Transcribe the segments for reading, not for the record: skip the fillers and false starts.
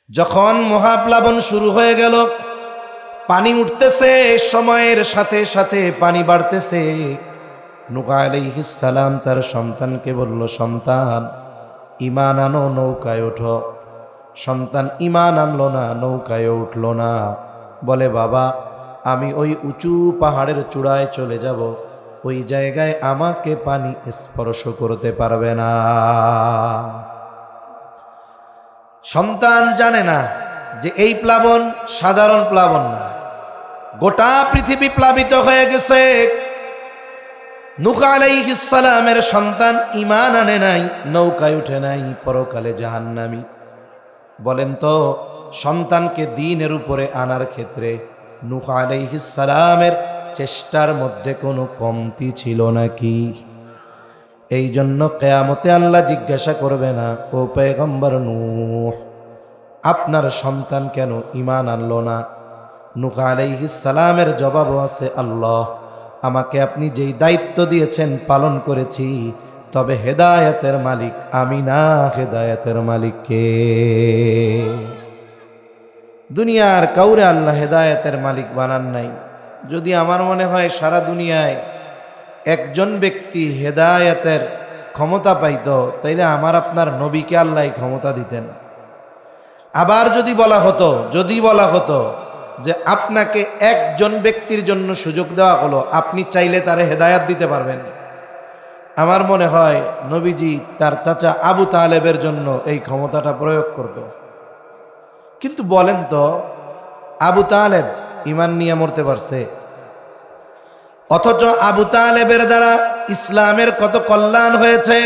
যখন মহাপ্লাবন শুরু হয়ে গেল, পানি উঠতেছে, সময়ের সাথে সাথে পানি বাড়তেছে। নূহ আলাইহিস সালাম তার সন্তানকে বলল, সন্তান ঈমান আনো, নৌকায় ওঠো। সন্তান ঈমান আনলো না, নৌকায় উঠলো না। বলে, বাবা আমি ওই উঁচু পাহাড়ের চূড়ায় চলে যাব, ওই জায়গায় আমাকে পানি স্পর্শ করতে পারবে না। সন্তান জানে না যে এই প্লাবন সাধারণ প্লাবন না, গোটা পৃথিবী প্লাবিত হয়ে গেছে। নূহ আলাইহিস সালামের সন্তান ঈমান আনে নাই, নৌকায় উঠে নাই, পরকালে জাহান্নামী। বলেন তো, সন্তানকে দ্বীনের উপরে আনার ক্ষেত্রে নূহ আলাইহিস সালামের চেষ্টার মধ্যে কোনো কমতি ছিল নাকি? এই জন্য কিয়ামতে আল্লাহ জিজ্ঞাসা করবে না, ও পয়গম্বর নূহ আপনার সন্তান কেন ঈমান আনলো না? নূহ আলাইহিস সালামের জবাবও আছে, আল্লাহ আমাকে আপনি যেই দায়িত্ব দিয়েছেন পালন করেছি, তবে হেদায়েতের মালিক আমি না, হেদায়েতের মালিক কে? দুনিয়ার কাউরে আল্লাহ হেদায়েতের মালিক বানান নাই। যদি আমার মনে হয় সারা দুনিয়ায় একজন ব্যক্তি হেদায়েতের ক্ষমতা পাইত, তাইলে আমার আপনার নবীকে আল্লাহ ক্ষমতা দিতেন। আবার যদি বলা হতো যে আপনাকে একজন ব্যক্তির জন্য সুযোগ দেওয়া হলো, আপনি চাইলে তারে হেদায়াত দিতে পারবেন, আমার মনে হয় নবীজি তার চাচা আবু তালেবের জন্য এই ক্ষমতাটা প্রয়োগ করত। কিন্তু বলেন তো, আবু তালেব ঈমান নিয়ে মরতে পারছে? অথচ আবু তালেবের দ্বারা ইসলামের কত কল্যাণ হয়েছে।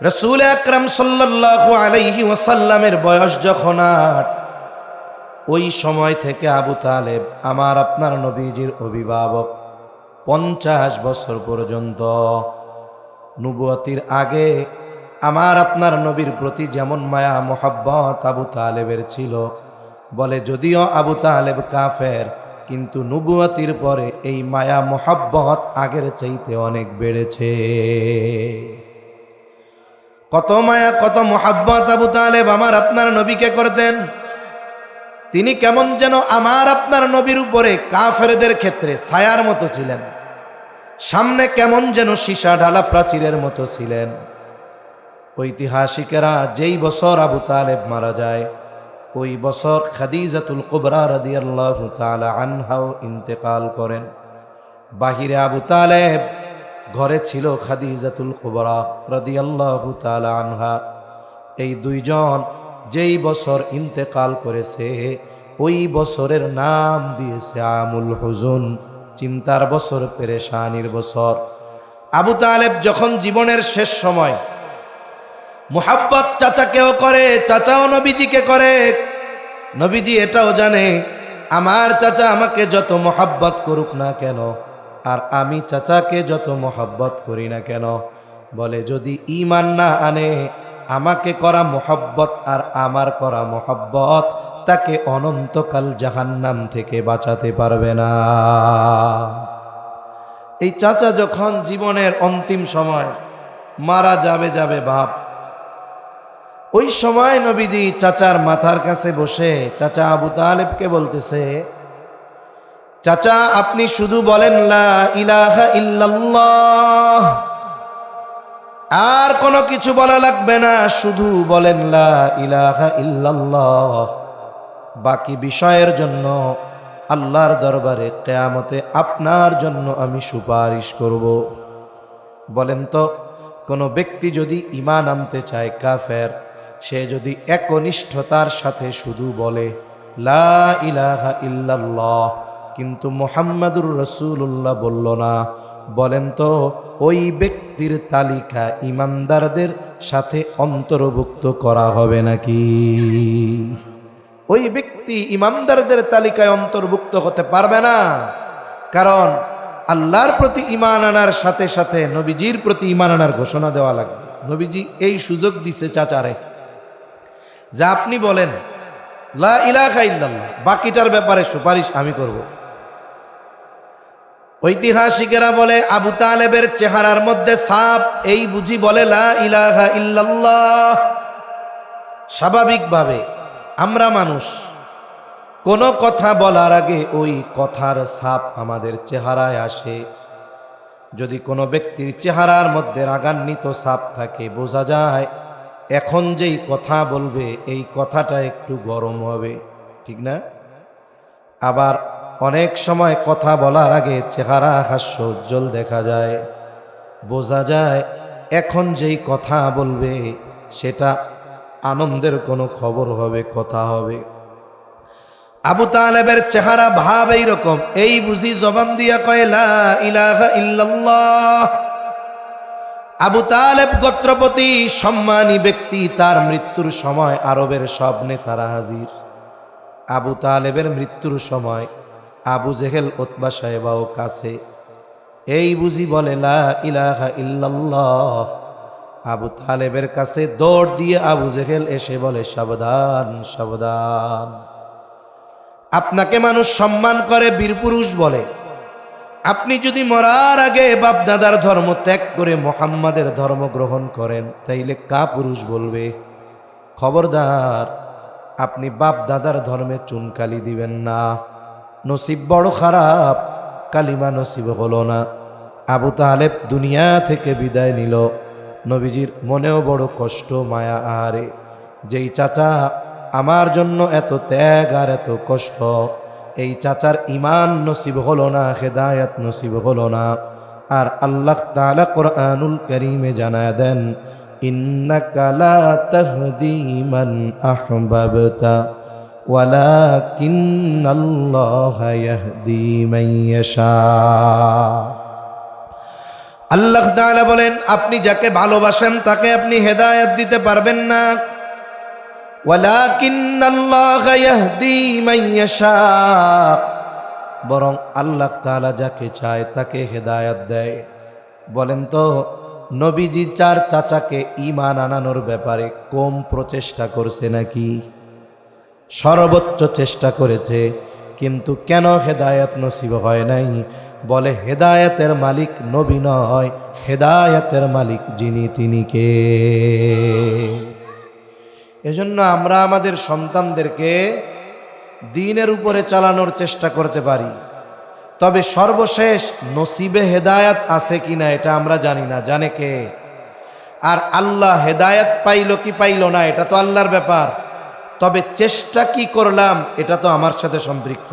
রাসূল আকরাম সাল্লাল্লাহু আলাইহি ওয়াসাল্লামের বয়স যখন ৮, ওই সময় থেকে আবু তালেব আমার আপনার নবীজির অভিভাবক। 50 বছর পর্যন্ত নবুয়তির আগে আমার আপনার নবীর প্রতি যেমন মায়া মোহাব্বত আবু তালেবের ছিল, বলে যদিও আবু তালেব কাফের, কিন্তু নবুয়তির পরে এই মায়া মোহাব্বত আগের চাইতে অনেক বেড়েছে। কত মায়া কত মোহাব্বত আবু তালেব আমার আপনার নবীকে করতেন। তিনি কেমন যেন আমার আপনার নবীর উপরে কাফেরদের ক্ষেত্রে ছায়ার মতো ছিলেন, সামনে কেমন যেন সীসা ঢালা প্রাচীরের মতো ছিলেন। ঐতিহাসিকেরা যেই বছর আবু তালেব মারা যায়, ওই বছর খাদিজাতুল কুবরা রাদিয়াল্লাহু তাআলা আনহাও ইন্তেকাল করেন। বাহিরে আবু তালেব, ঘরে ছিল খাদিজাতুল কুবরা রাদিয়াল্লাহু তাআলা আনহা। এই দুইজন যেই বছর ইন্তেকাল করেছে, ওই বছরের নাম দিয়েছে আমুল হুজুন, চিন্তার বছর, পেরেশানির বছর। আবু তালেব যখন জীবনের শেষ সময় মুহাব্বত চাচাকেও করে, চাচাও নবীজিকে করে। নবীজি এটাও জানে, আমার চাচা আমাকে যত মুহাব্বত করুক না কেন, আর আমি চাচাকে যত মুহাব্বত করি না কেন, বলে যদি ঈমান না আনে, আমাকে করা মুহাব্বত আর আমার করা মুহাব্বত তাকে অনন্তকাল জাহান্নাম থেকে বাঁচাতে পারবে না। এই চাচা যখন জীবনের অন্তিম সময় মারা যাবে ভাব, ওই সময় নবীজি চাচার মাথার কাছে বসে চাচা আবু তালেবকে বলতেছে, চাচা আপনি শুধু বলেন লা ইলাহা ইল্লাল্লাহ, আর কোনো কিছু বলা লাগবে না, শুধু বলেন লা ইলাহা ইল্লাল্লাহ। বাকি বিষয়ের জন্য আল্লাহর দরবারে কিয়ামতে আপনার জন্য আমি সুপারিশ করব। বলেন তো, কোনো ব্যক্তি যদি ঈমান আনতে চায় কাফের, সে যদি একনিষ্ঠতার সাথে শুধু বলে লা ইলাহা ইল্লাল্লাহ, কিন্তু মুহাম্মাদুর রাসূলুল্লাহ বলল না, বলেন তো ওই ব্যক্তির তালিকা ঈমানদারদের সাথে অন্তর্ভুক্ত করা হবে নাকি? ওই ব্যক্তি ঈমানদারদের তালিকায় অন্তর্ভুক্ত হতে পারবে না। কারণ আল্লাহর প্রতি ঈমান আনার সাথে সাথে নবীজির প্রতি ঈমান আনার ঘোষণা দেওয়া লাগবে। নবীজি এই সুযোগ দিছে চাচারে, যা আপনি বলেন লা ইলাহা ইল্লাল্লাহ, বাকিটার ব্যাপারে সুপারিশ আমি করব। ঐতিহাসিকেরা বলে আবু তালেবের চেহারার মধ্যে ছাপ, এই বুঝি বলে লা ইলাহা ইল্লাল্লাহ। স্বাভাবিকভাবে আমরা মানুষ, কোনো কথা বলার আগে ওই কথার ছাপ আমাদের চেহারায় আসে। যদি কোনো ব্যক্তির চেহারার মধ্যে রাগান্বিত ছাপ থাকে, বোঝা যায় এখন যেই কথা বলবে এই কথাটা একটু গরম হবে, ঠিক না? আবার অনেক সময় কথা বলার আগে চেহারা হাস্য উজ্জ্বল দেখা যায়, বোঝা যায় এখন যেই কথা বলবে সেটা আনন্দের কোনো খবর হবে, কথা হবে। আবু তালেবের চেহারা ভাব এইরকম, এই বুঝি জবান দিয়া কয় লা ইলাহা ইল্লাল্লাহ। আবু তালেব গোত্রপতি, সম্মানী ব্যক্তি, তার মৃত্যুর সময় আরবের সব নেতারা হাজির। আবু তালেবের মৃত্যুর সময় আবু জেহেল, উতবা সাহেবাও কাছে। এই বুঝি বলে লা ইলাহা ইল্লাল্লাহ। আবু তালেবের কাছে দৌড় দিয়ে আবু জেহেল এসে বলে সাবধান সাবধান, আপনাকে মানুষ সম্মান করে, বীরপুরুষ বলে। আপনি যদি মরার আগে বাপদাদার ধর্ম ত্যাগ করে মুহাম্মাদের ধর্ম গ্রহণ করেন তাইলে কা পুরুষ বলবে? খবরদার, আপনি বাপদাদার ধর্মে চুনকালি দিবেন না। নসিব বড় খারাপ, কালিমা নসিব হলো না। আবু তালেব দুনিয়া থেকে বিদায় নিল। নবীজির মনেও বড় কষ্ট, মায়া। আহারে, যেই চাচা আমার জন্য এত ত্যাগ আর এত কষ্ট, এই চাচার ঈমান নসিব হলো না, হেদায়েত নসিব হলো না। আর আল্লাহ তাআলা কোরআনুল কারীমে জানায় দেন, ইন্নাকা লা তাহদি মান আহবাবতা ওয়ালাকিন্নাল্লাহা ইয়াহদি মান ইয়াশা। আল্লাহ তাআলা বলেন, আপনি যাকে ভালোবাসেন তাকে আপনি হেদায়েত দিতে পারবেন না। ওয়ালাকিন্নাল্লাহা ইয়াহদি মান ইয়াশা, বরং আল্লাহ তাআলা যাকে চায় তাকে হেদায়েত দেয়। বলেন তো, নবীজি চার চাচাকে ঈমান আনানোর ব্যাপারে কম প্রচেষ্টা করছে নাকি? সর্বোচ্চ চেষ্টা করেছে, কিন্তু কেন হেদায়েত নসিব হয় নাই? বলে হেদায়েতের মালিক নবী নয়, হেদায়েতের মালিক যিনি তিনি কে? এজন্য আমরা আমাদের সন্তানদেরকে দ্বীনের উপরে চালানোর চেষ্টা করতে পারি, তবে সর্বশেষ নসিবে হেদায়েত আছে কিনা এটা আমরা জানি না, জানে কে? আর আল্লাহ হেদায়েত পাইল কি পাইল না এটা তো আল্লাহর ব্যাপার, তবে চেষ্টা কি করলাম এটা তো আমার সাথে সম্পৃক্ত।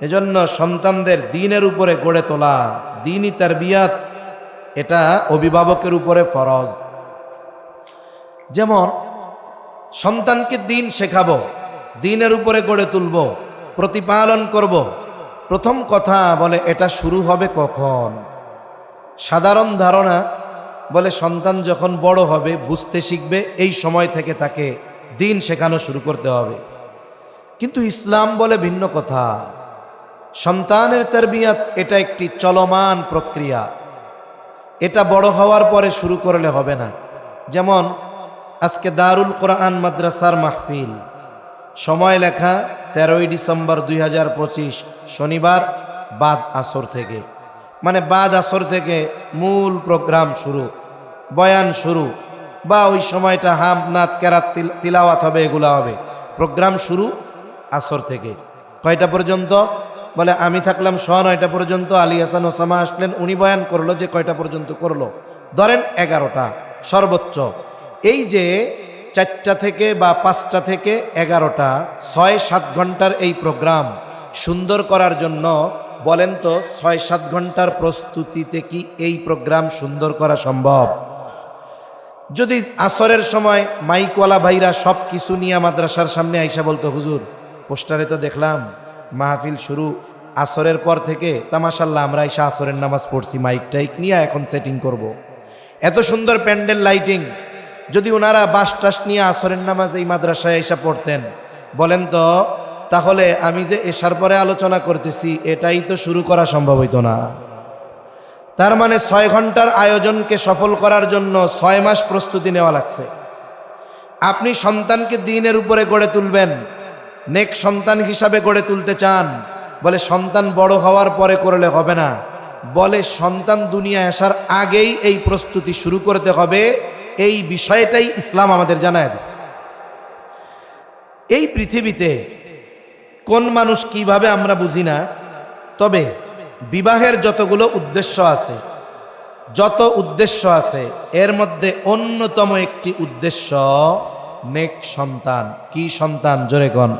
এজন্য সন্তানদের দ্বীনের উপরে গড়ে তোলা, দ্বীনি তারবিয়াত, এটা অভিভাবকের উপরে ফরজ। যেমন সন্তানকে দ্বীন শেখাবো, দ্বীনের উপরে গড়ে তুলব, প্রতিপালন করব। প্রথম কথা বলে এটা শুরু হবে কখন? সাধারণ ধারণা বলে সন্তান যখন বড় হবে, বুঝতে শিখবে, এই সময় থেকে তাকে দ্বীন শেখানো শুরু করতে হবে। কিন্তু ইসলাম বলে ভিন্ন কথা। সন্তানের তারবিয়াত এটা একটি চলমান প্রক্রিয়া, এটা বড় হওয়ার পরে শুরু করলে হবে না। যেমন আজকে দারুল কোরআন মাদ্রাসার মাহফিল, সময় লেখা 13ই ডিসেম্বর 2025 শনিবার বাদ আসর থেকে, মানে বাদ আসর থেকে মূল প্রোগ্রাম শুরু, বয়ান শুরু, বা ওই সময়টা হামনাত কেরাত তিলাওয়াত হবে, এগুলা হবে। প্রোগ্রাম শুরু আসর থেকে। কয়টা পর্যন্ত? বলে আমি থাকলাম 9:30 পর্যন্ত, আলী হাসান ওসামা আসলেন, উনি বয়ান করলো, যে কয়টা পর্যন্ত করলো, ধরেন 11টা সর্বোচ্চ। এই যে 4টা থেকে বা 5টা থেকে 11টা, 6-7 ঘন্টার এই প্রোগ্রাম সুন্দর করার জন্য বলেন তো 6-7 ঘন্টার প্রস্তুতিতে কি এই প্রোগ্রাম সুন্দর করা সম্ভব? যদি আসরের সময় মাইকওয়ালা ভাইরা সব কিছু নিয়ে মাদ্রাসার সামনে আইসা বলতো, হুজুর পোস্টারে তো দেখলাম মাহফিল শুরু আসরের পর থেকে, তা মাশাআল্লাহ আমরা আইসা আসরের নামাজ পড়ছি, মাইক টাইক নিয়ে এখন সেটিং করব। এত সুন্দর প্যান্ডেল লাইটিং, যদি ওনারা বাস টাস নিয়ে আসরের নামাজ এই মাদ্রাসায় এসে পড়তেন, বলেন তো তাহলে আমি যে এশার পরে আলোচনা করতেছি এটাই তো শুরু করা সম্ভব হইতো না। তার মানে 6 ঘন্টার আয়োজনকে সফল করার জন্য 6 মাস প্রস্তুতি নেওয়া লাগছে। আপনি সন্তানকে দ্বীনের উপরে গড়ে তুলবেন, নেক সন্তান হিসাবে গড়ে তুলতে চান, বলে সন্তান বড় হওয়ার পরে করলে হবে না, বলে সন্তান দুনিয়ায় আসার আগেই এই প্রস্তুতি শুরু করতে হবে। এই বিষয়টাই ইসলাম আমাদের জানায় দিচ্ছে। এই পৃথিবীতে কোন মানুষ কিভাবে আমরা বুঝি না, তবে বিবাহের যতগুলো উদ্দেশ্য আছে, এর মধ্যে অন্যতম একটি উদ্দেশ্য নেক সন্তান। কি সন্তান? জোরে কোন।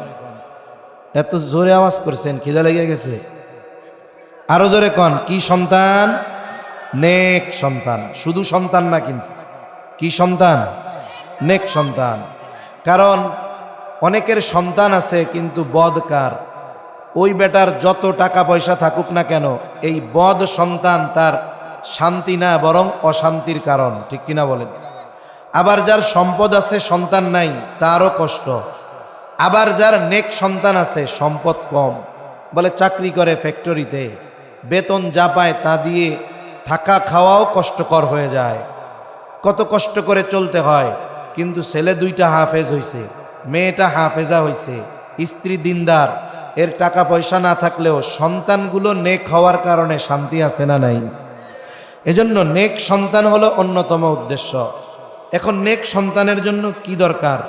এত জোরে আওয়াজ করছেন, খিদা লেগে গেছে? আরো জোরে কোন। কি সন্তান? নেক সন্তান। শুধু সন্তান না, কিন্তু কি সন্তান? নেক সন্তান। কারণ অনেকের সন্তান আছে কিন্তু বদকার। ওই বেটার যত টাকা পয়সা থাকুক না কেন, এই বদ সন্তান তার শান্তি না, বরং অশান্তির কারণ। ঠিক কিনা বলেন? আবার যার সম্পদ আছে, সন্তান নাই, তারও কষ্ট। আবার যার নেক সন্তান আছে, সম্পদ কম, বলে চাকরি করে ফ্যাক্টরিতে, বেতন যা পায় তা দিয়ে থাকা খাওয়াও কষ্টকর হয়ে যায়, কত কষ্ট করে চলতে হয়। কিন্তু ছেলে দুইটা হাফেজ হইছে, মেয়েটা হাফেজা হইছে, স্ত্রী দিনদার, এর টাকা পয়সা না থাকলেও সন্তানগুলো নেক হওয়ার কারণে শান্তি আছে না নাই? এজন্য নেক সন্তান হলো অন্যতম উদ্দেশ্য। এখন নেক সন্তানের জন্য কি দরকার?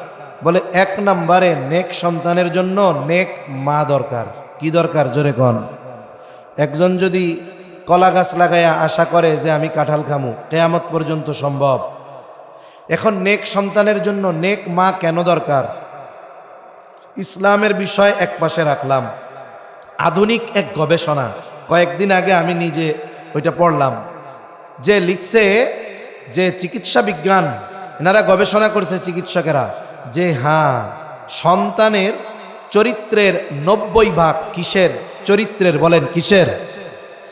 বলে এক নম্বরে নেক সন্তানের জন্য নেক মা দরকার। কি দরকার? জোরে কন। একজন যদি কলা গাছ লাগাইয়া আশা করে যে আমি কাঁঠাল খামু, কিয়ামত পর্যন্ত সম্ভব? এখন নেক সন্তানের জন্য নেক মা কেন দরকার? ইসলামের বিষয় এক পাশে রাখলাম, আধুনিক এক গবেষণা, কয়েকদিন আগে আমি নিজে ওইটা পড়লাম, যে লিখছে যে চিকিৎসা বিজ্ঞান, এনারা গবেষণা করছে চিকিৎসকেরা, যে হ্যাঁ, সন্তানের চরিত্রের 90% কিসের? চরিত্রের। বলেন কিসের?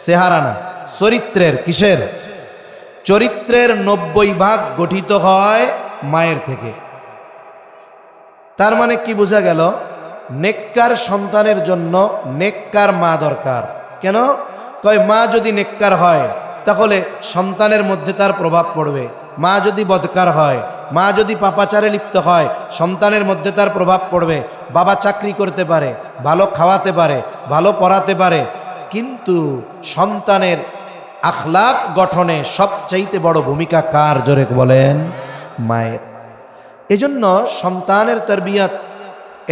চেহারা না, চরিত্রের। কিসের? চরিত্রের 90% গঠিত হয় মায়ের থেকে। তার মানে কি বোঝা গেল? নেককার সন্তানের জন্য নেককার মা দরকার। কেন? কয় মা যদি নেককার হয় তাহলে সন্তানের মধ্যে তার প্রভাব পড়বে। মা যদি বদকার হয়, মা যদি পাপাচারে লিপ্ত হয়, সন্তানের মধ্যে তার প্রভাব পড়বে। বাবা চাকরি করতে পারে, ভালো খাওয়াতে পারে, ভালো পড়াতে পারে, কিন্তু সন্তানের আখলাক গঠনে সবচাইতে বড় ভূমিকা কার? জোরে বলেন। মায়ের। এজন্য সন্তানের তারবিয়াত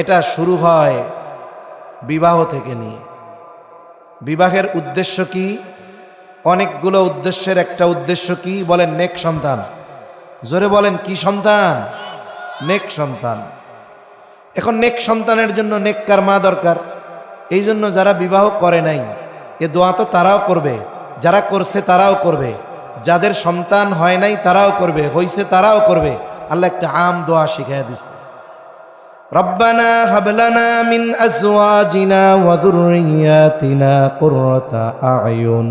এটা শুরু হয় বিবাহ থেকে নিয়ে। বিবাহের উদ্দেশ্য কি? অনেকগুলো উদ্দেশ্যের একটা উদ্দেশ্য কি? বলেন নেক সন্তান। জোরে বলেন। কি সন্তান? নেক সন্তান। এখন নেক সন্তানের জন্য নেককার মা দরকার। এই জন্য যারা বিবাহ করে নাই, এ দোয়া তো তারাও করবে, যারা করছে তারাও করবে, যাদের সন্তান হয় নাই তারাও করবে, হইছে তারাও করবে। আল্লাহ একটা আম দোয়া শিখাইয়া দিছে, রব্বানা হাব লানা মিন আজওয়াজিনা ওয়া যুররিয়াতিনা কুররাতা আ'য়ুন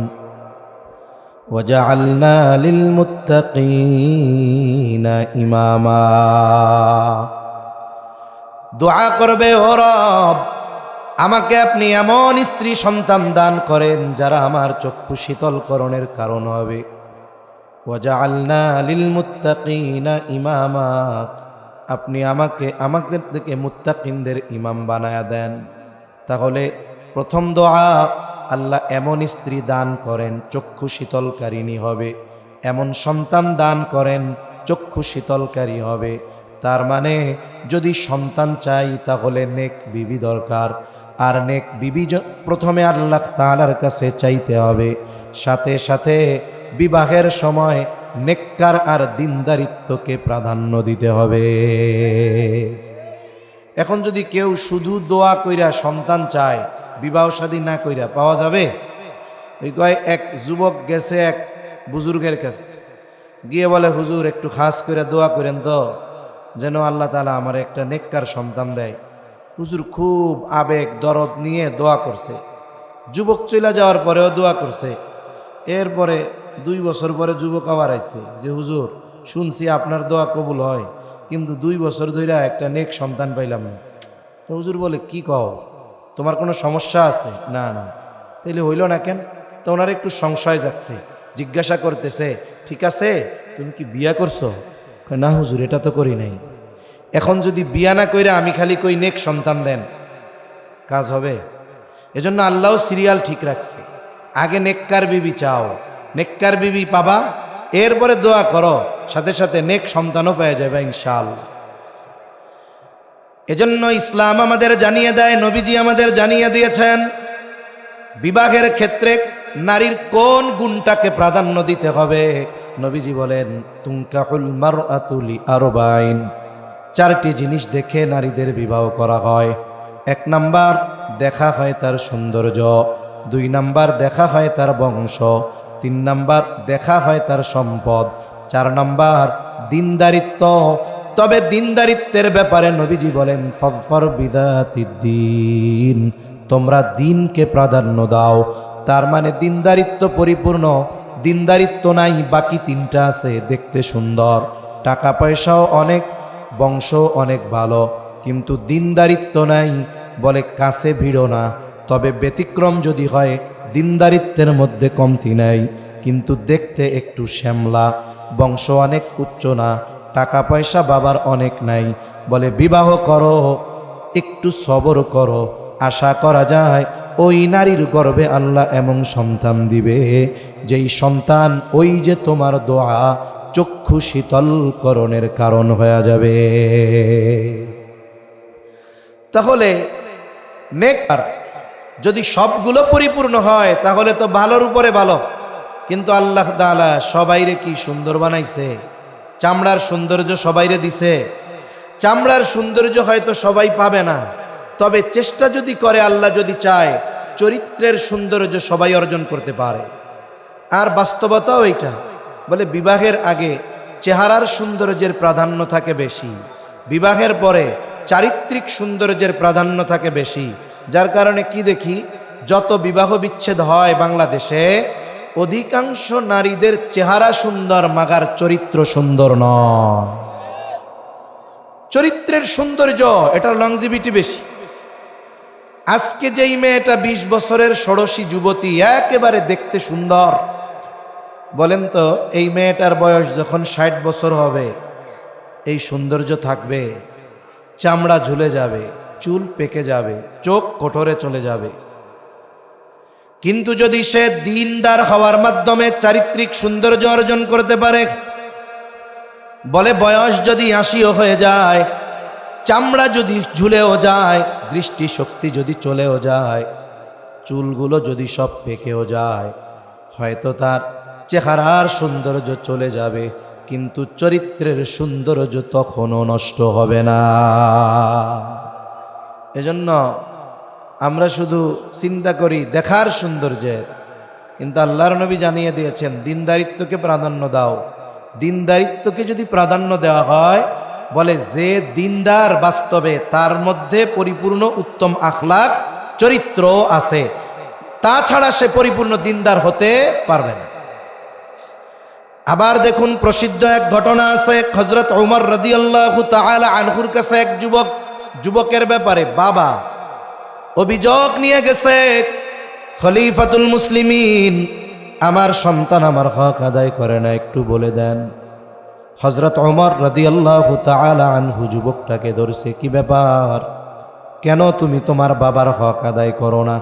ওয়াজআলনা লিল মুত্তাকিনা ইমামা। দোয়া করবে, ও রব, আমাকে আপনি এমন স্ত্রী সন্তান দান করেন যারা আমার চক্ষু শীতলকরণের কারণ হবে। ওয়াজআলনা লিল মুত্তাকিনা ইমামা, আপনি আমাদের থেকে মুত্তাকিনদের ইমাম বানায়া দেন। তাহলে প্রথম দোয়া, আল্লাহ এমন স্ত্রী দান করেন চক্ষু শীতলকারিণী হবে, এমন সন্তান দান করেন চক্ষু শীতলকারী হবে। তার মানে যদি সন্তান চাই তাহলে নেক বিবি দরকার। আর নেক বিবি প্রথমে আল্লাহ তাআলার কাছে চাইতে হবে, সাথে সাথে বিবাহের সময় নেককার আর দিনদারিত্বকে প্রাধান্য দিতে হবে। এখন যদি কেউ শুধু দোয়া কইরা সন্তান চায়, বিবাহ শাদী না কইরা, পাওয়া যাবে? ওই কয় এক যুবক গেছে এক বুজুর্গের কাছে, গিয়ে বলে, হুজুর একটু খাস করে দোয়া করেন তো, যেন আল্লাহ তাআলা আমার একটা নেককার সন্তান দেয়। হুজুর খুব আবেগ দরদ নিয়ে দোয়া করছে। যুবক চলে যাওয়ার পরেও দোয়া করছে। এরপরে 2 বছর পরে যুবক আবার আইছে, যে হুজুর শুনছি আপনার দোয়া কবুল হয়, কিন্তু 2 বছর ধরে একটা নেক সন্তান পাইলাম না। তো হুজুর বলে, কি কও, তোমার কোনো সমস্যা আছে? না না। তাইলে হইল না কেন? তো ওনার একটু সংশয় যাচ্ছে, জিজ্ঞাসা করতেছে, ঠিক আছে তুমি কি বিয়া করছো? না হুজুর, এটা তো করি নাই। এখন যদি বিয়া না কইরা আমি খালি কই নেক সন্তান দেন, কাজ হবে? এজন্য আল্লাহ সিরিয়াল ঠিক রাখছে, আগে নেককার বিবি চাও, নেককার বিবি পাবা, এরপরে দোয়া করো, সাথে সাথে নেক সন্তানও পেয়ে যাবে ইনশাআল্লাহ। এজন্য ইসলাম আমাদের জানিয়ে দেয়, নবীজি আমাদের জানিয়ে দিয়েছেন, বিবাহের ক্ষেত্রে নারীর কোন গুণটাকে প্রাধান্য দিতে হবে। নবীজি বলেন, তুনকাহুল মারআতু লিআরবাইন, চারটি জিনিস দেখে নারীদের বিবাহ করা হয়। 1 নাম্বার, দেখা হয় তার সৌন্দর্য। 2 নাম্বার, দেখা হয় তার বংশ। 3 নাম্বার, দেখা হয় তার সম্পদ। 4 নাম্বার, দিনদারিত্ব। তবে দিনদারিত্বের ব্যাপারে নবীজি বলেন, ফাযফার বিযাতিদ্দীন, তোমরা দিনকে প্রাধান্য দাও। তার মানে দিনদারিত্ব পরিপূর্ণ, দিনদারিত্ব নাই, বাকি 3টা আছে, দেখতে সুন্দর, টাকা পয়সাও অনেক, বংশ অনেক ভালো, কিন্তু দিনদারিত্ব নাই, বলে কাছে ভিড়ো না। তবে ব্যতিক্রম যদি হয়, দিনদারিত্বের মধ্যে কমতি নাই, কিন্তু দেখতে একটু শ্যামলা, বংশ অনেক উচ্চ না, টাকা পয়সা বাবার অনেক নাই, বলে বিবাহ করো, একটু সবর করো, আশা করা যায় ওই নারীর গর্ভে আল্লাহ এমন সন্তান দিবে, যেই সন্তান ওই যে তোমার দোয়া চক্ষু শীতলকরণের কারণ হয়ে যাবে। তাহলে নেককার যদি সবগুলো পরিপূর্ণ হয়, তাহলে তো ভালোর উপরে ভালো। কিন্তু আল্লাহ তাআলা সবাইরে কি সুন্দর বানাইছে? চামড়ার সৌন্দর্য সবাইরে দিছে। চামড়ার সৌন্দর্য হয়তো সবাই পাবে না, তবে চেষ্টা যদি করে, আল্লাহ যদি চায়, চরিত্রের সৌন্দর্য সবাই অর্জন করতে পারে। আর বাস্তবতাও এইটা, বলে বিবাহের আগে চেহারার সৌন্দর্যের প্রাধান্য থাকে বেশি, বিবাহের পরে চারিত্রিক সৌন্দর্যের প্রাধান্য থাকে বেশি। যার কারণে কি দেখি, যত বিবাহ বিচ্ছেদ হয় বাংলাদেশে, অধিকাংশ নারীদের চেহারা সুন্দর, মাগার চরিত্র সুন্দর নয়। চরিত্রের সৌন্দর্য, এটার লংজিভিটি বেশি। আজকে যেই মেয়েটা 20 বছরের ষোড়শী যুবতী, একেবারে দেখতে সুন্দর, বলেন তো এই মেয়েটার বয়স যখন 60 বছর হবে, এই সৌন্দর্য থাকবে? চামড়া ঝুলে যাবে, চুল পেকে যাবে, চোখ কোটরে চলে যাবে। কিন্তু যদি সে দিনদার হওয়ার মাধ্যমে চারিত্রিক সৌন্দর্য অর্জন করতে পারে, বলে বয়স যদি 80ও হয়ে যায়, চামড়া যদি ঝুলেও যায়, দৃষ্টিশক্তি যদি চলেও যায়, চুলগুলো যদি সব পেকেও যায়, হয়তো তার চেহারার সৌন্দর্য চলে যাবে, কিন্তু চরিত্রের সৌন্দর্য তখনও নষ্ট হবে না। এজন্য আমরা শুধু চিন্তা করি দেখার সৌন্দর্যের, কিন্তু আল্লাহর নবী জানিয়ে দিয়েছেন দিনদারিত্বকে প্রাধান্য দাও। দিনদারিত্বকে যদি প্রাধান্য দেওয়া হয়, বলে যে দিনদার বাস্তবে তার মধ্যে পরিপূর্ণ উত্তম আখলাক চরিত্র আছে, তাছাড়া সে পরিপূর্ণ দিনদার হতে পারবে না। আবার দেখুন, প্রসিদ্ধ এক ঘটনা আছে, হযরত ওমর রাদিয়াল্লাহু তাআলা আনহুর কাছে এক যুবকের ব্যাপারে বাবা অভিযোগ নিয়ে গেছে, খলিফাতুল মুসলিমিন, আমার সন্তান আমার হক আদায় করে না, একটু বলে দেন। হযরত ওমর রাদিয়াল্লাহু তাআলা আনহু যুবকটাকে ধরছে, কি ব্যাপার, কেন তুমি তোমার বাবার হক আদায় করো না?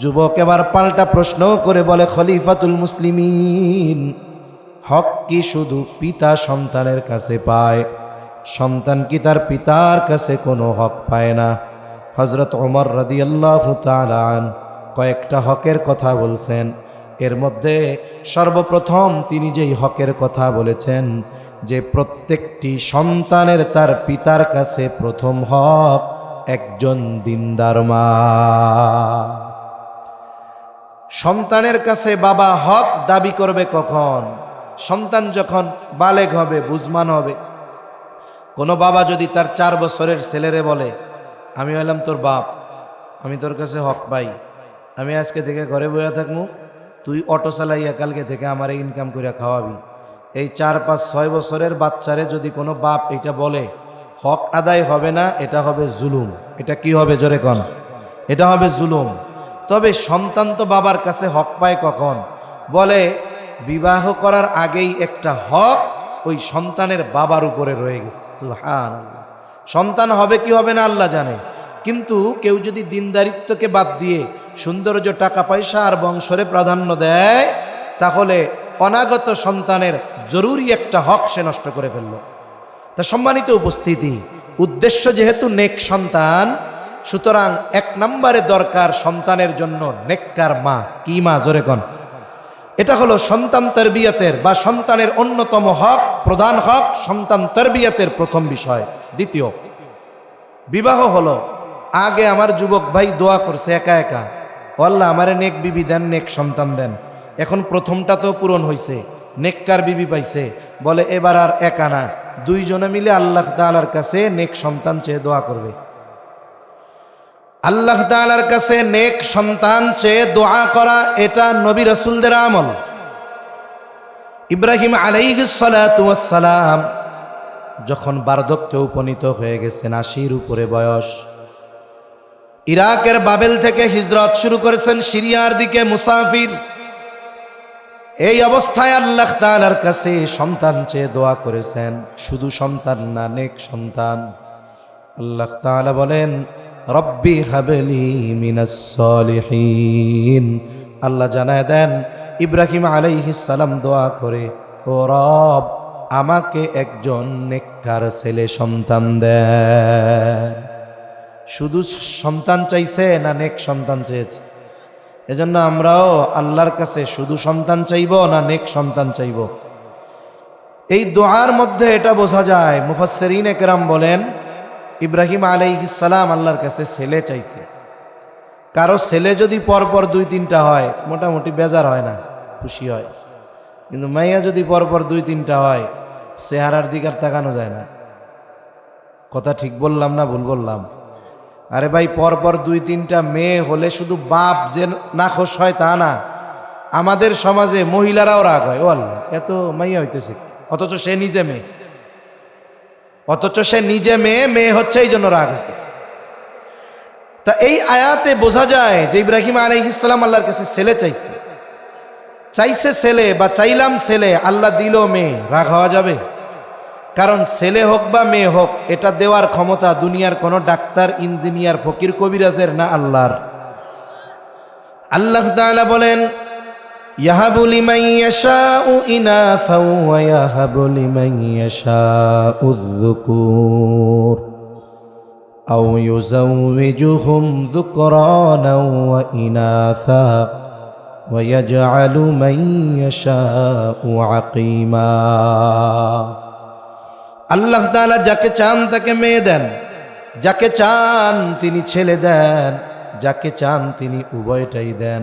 যুবক এবার পাল্টা প্রশ্ন করে বলে, খলিফাতুল মুসলিমিন, হক কি শুধু পিতা সন্তানের কাছে পায়? সন্তান কি তার পিতার কাছে কোনো হক পায় না? হযরত ওমর রাদিয়াল্লাহু তাআলা আন কয়েকটা হকের কথা বলছেন। এর মধ্যে সর্বপ্রথম তিনি যেই হকের কথা বলেছেন, যে প্রত্যেকটি সন্তানের তার পিতার কাছে প্রথম হক একজন দিনদার মা। সন্তানের কাছে বাবা হক দাবি করবে কখন? সন্তান যখন বালেগ হবে, বুঝমান হবে। কোনো বাবা যদি তার 4 বছরের ছেলেরে বলে, আমি হলাম তোর বাপ, আমি তোর কাছে হক পাই, আমি আজকে থেকে ঘরে বইয়া থাকবো, তুই অটো চালাইয়া কালকে থেকে আমার ইনকাম করে খাওয়াবি। এই 4, 5, 6 বছরের বাচ্চারে যদি কোনো বাপ এটা বলে, হক আদায় হবে না, এটা হবে জুলুম। এটা কি হবে জোরে কন? এটা হবে জুলুম। তবে সন্তান তো বাবার কাছে হক পায় কখন? বলে বিবাহ করার আগেই একটা হক ওই সন্তানের বাবার উপরে রয়ে গেছে। সুবহানাল্লাহ। সন্তান হবে কি হবে না আল্লাহ জানে, কিন্তু কেউ যদি দিনদারিত্বকে বাদ দিয়ে সৌন্দর্য, টাকা পয়সা আর বংশরে প্রাধান্য দেয়, তাহলে অনাগত সন্তানের জরুরি একটা হক সে নষ্ট করে ফেলল। তা সম্মানিত উপস্থিতি, উদ্দেশ্য যেহেতু নেক সন্তান, সুতরাং 1 নম্বরে দরকার সন্তানের জন্য নেককার মা। কি মা? জোরে কোন। এটা হলো সন্তান তরবিয়তের বা সন্তানের অন্যতম হক, প্রধান হক সন্তান তরবিয়তের প্রথম বিষয়। দ্বিতীয়, বিবাহ হলো, আগে আমার যুবক ভাই দোয়া করছে একা একা, আল্লাহ আমারে নেক বিবি দেন, নেক সন্তান দেন। এখন প্রথমটা তো পূরণ হয়েছে, নেককার বিবি পাইছে, বলে এবার আর একা না, 2 জনে মিলে আল্লাহ তাআলার কাছে নেক সন্তান চেয়ে দোয়া করবে। আল্লাহ তাআলার কাছে নেক সন্তান চেয়ে দোয়া করা এটা নবী রাসূলদের আমল। ইব্রাহিম আলাইহিস সালাতু ওয়াস সালাম যখন বার্ধক্যে উপনীত হয়ে গেছেন, 80-র উপরে বয়স, ইরাকের বাবেল থেকে হিজরত শুরু করেছেন সিরিয়ার দিকে মুসাফির। এই অবস্থায় আল্লাহ তাআলার কাছে সন্তান চেয়ে দোয়া করেছেন, শুধু সন্তান না, নেক সন্তান। আল্লাহ তাআলা বলেন, রব্বি হাবলি মিনাস সলিহিন। আল্লাহ জানায় দেন, ইব্রাহিম আলাইহিস সালাম দোয়া করে, ও রব আমাকে একজন নেককার ছেলে সন্তান দেন। শুধু সন্তান চাইছে না নেক সন্তান চেয়েছে? এজন্য আমরাও আল্লাহর কাছে শুধু সন্তান চাইব না নেক সন্তান চাইব? এই দোয়ার মধ্যে এটা বোঝা যায়। মুফাসসিরিন একরাম বলেন, ইব্রাহিম আলাইহিস সালাম আল্লাহর কাছে ছেলে চাইছে। কারো ছেলে যদি পরপর 2-3টা হয় মোটামুটি বেজার হয় না, খুশি হয়। কিন্তু মাইয়া যদি পরপর 2-3টা হয়, চেহারার দিকে আর তাকানো যায় না। কথা ঠিক বললাম না ভুল বললাম? আরে ভাই, পরপর 2-3টা মেয়ে হলে শুধু বাপ যে নাখোশ হয় তা না, আমাদের সমাজে মহিলারাও রাগ হয়, ও আল্লাহ এত মাইয়া হইতেছে, অথচ সে নিজে মেয়ে, মেয়ে হচ্ছে এই জন্য রাগ হইতেছে। তা এই আয়াতে বোঝা যায় যে ইব্রাহিম আলাইহিস সালাম আল্লাহর কাছে ছেলে চাইছে ছেলে বা চাইলাম ছেলে, আল্লাহ দিল মেয়ে, রাগ হওয়া যাবে? কারণ ছেলে হোক বা মেয়ে হোক, এটা দেওয়ার ক্ষমতা দুনিয়ার কোনো ডাক্তার, ইঞ্জিনিয়ার, ফকির, কবিরাজের না, আল্লাহর। আল্লাহ তাআলা বলেন, ইয়াহাবু লিমান ইয়াশাউ ইনাসা ওয়া ইয়াহাবু লিমান ইয়াশাউ যুকুর আও ইউযাওবিজুহুম যুকরানা ওয়া ইনাসা ওয়া ইয়াজআলু মান ইয়াশাউ আকীমা। আল্লাহ তাআলা যাকে চান তাকে মেয়ে দেন, যাকে চান তিনি ছেলে দেন, যাকে চান তিনি উভয়টাই দেন,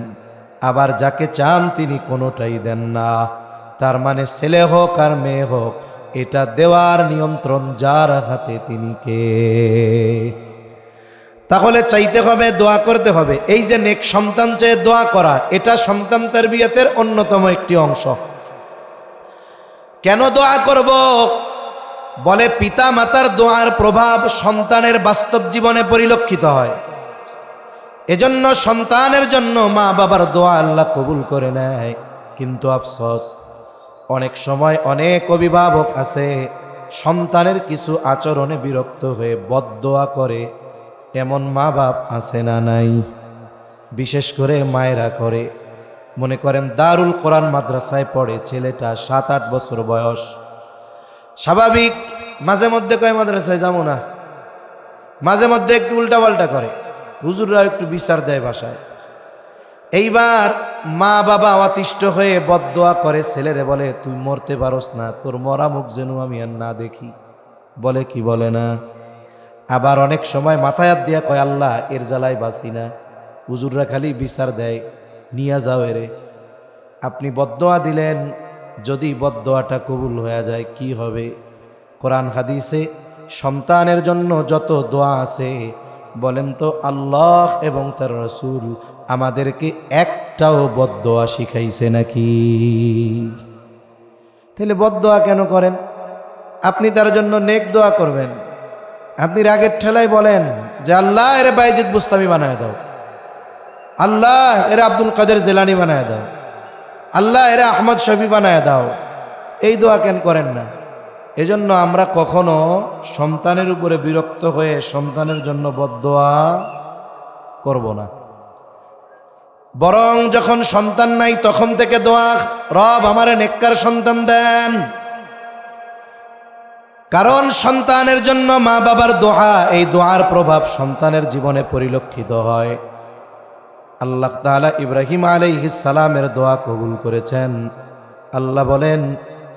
আবার যাকে চান তিনি কোনোটাই দেন না। তার মানে ছেলে হোক আর মেয়ে হোক, এটা দেওয়ার নিয়ন্ত্রণ যার হাতে তিনি কে। তাহলে চাইতে হবে, দোয়া করতে হবে। এই যে নেক সন্তান চেয়ে দোয়া করা, এটা সন্তান তারবিয়াতের অন্যতম একটি অংশ। কেন দোয়া করব? বলে পিতা মাতার দোয়ার প্রভাব সন্তানের বাস্তব জীবনে পরিলক্ষিত হয়। এজন্য সন্তানের জন্য মা বাবার দোয়া আল্লাহ কবুল করে নেয়। কিন্তু আফসোস, অনেক সময় অনেক অভিভাবক আছে সন্তানের কিছু আচরণে বিরক্ত হয়ে বদদোয়া করে। এমন মা বাপ আছে না নাই? বিশেষ করে মায়েরা করে। মনে করেন দারুল কোরআন মাদ্রাসায় পড়ে ছেলেটা, 7-8 বছর বয়স, স্বাভাবিক মাঝে মধ্যে কয় মাদ্রাসায় যাবো না, মাঝে মধ্যে একটু উল্টাপাল্টা করে, হুজুররা একটু বিচার দেয় বাসায়। এইবার মা বাবা অতিষ্ঠ হয়ে বদদোয়া করে ছেলেরে, বলে তুই মরতে পারস না, তোর মরা মুখ যেন আমি আর না দেখি। বলে কি বলে না? আবার অনেক সময় মাথায় হাত দিয়া কয়, আল্লাহ এর জ্বালায় বাঁচি না। হুজুররা খালি বিচার দেয়, নিয়া যাও এরে। আপনি বদদোয়া দিলেন, যদি বদদোয়াটা কবুল হয়ে যায় কি হবে? কোরআন হাদিসে সন্তানের জন্য যত দোয়া আছে, বলেন তো আল্লাহ এবং তার রাসূল আমাদেরকে একটাও বদদোয়া শিখাইছে নাকি? তাহলে বদদোয়া কেন করেন? আপনি তার জন্য নেক দোয়া করবেন। আপনি রাগের ঠেলায় বলেন যে আল্লাহ এরে বাইজিদ বুস্তামি বানায় দাও, আল্লাহ এরে আব্দুল কাদের জেলানি বানায় দাও, আল্লাহ এরে আহমদ শফি বানায় দাও। এই দোয়া কেন করেন না? এজন্য আমরা কখনো সন্তানের উপরে বিরক্ত হয়ে সন্তানের জন্য বদদোয়া করব না। বরং যখন সন্তান নাই তখন থেকে দোয়া, রব আমারে নেককার সন্তান দেন। কারণ সন্তানের জন্য মা বাবার দোয়া, এই দোয়ার প্রভাব সন্তানের জীবনে পরিলক্ষিত হয়। আল্লাহ তাআলা ইব্রাহিম আলাইহিস সালামের দোয়া কবুল করেছেন। আল্লাহ বলেন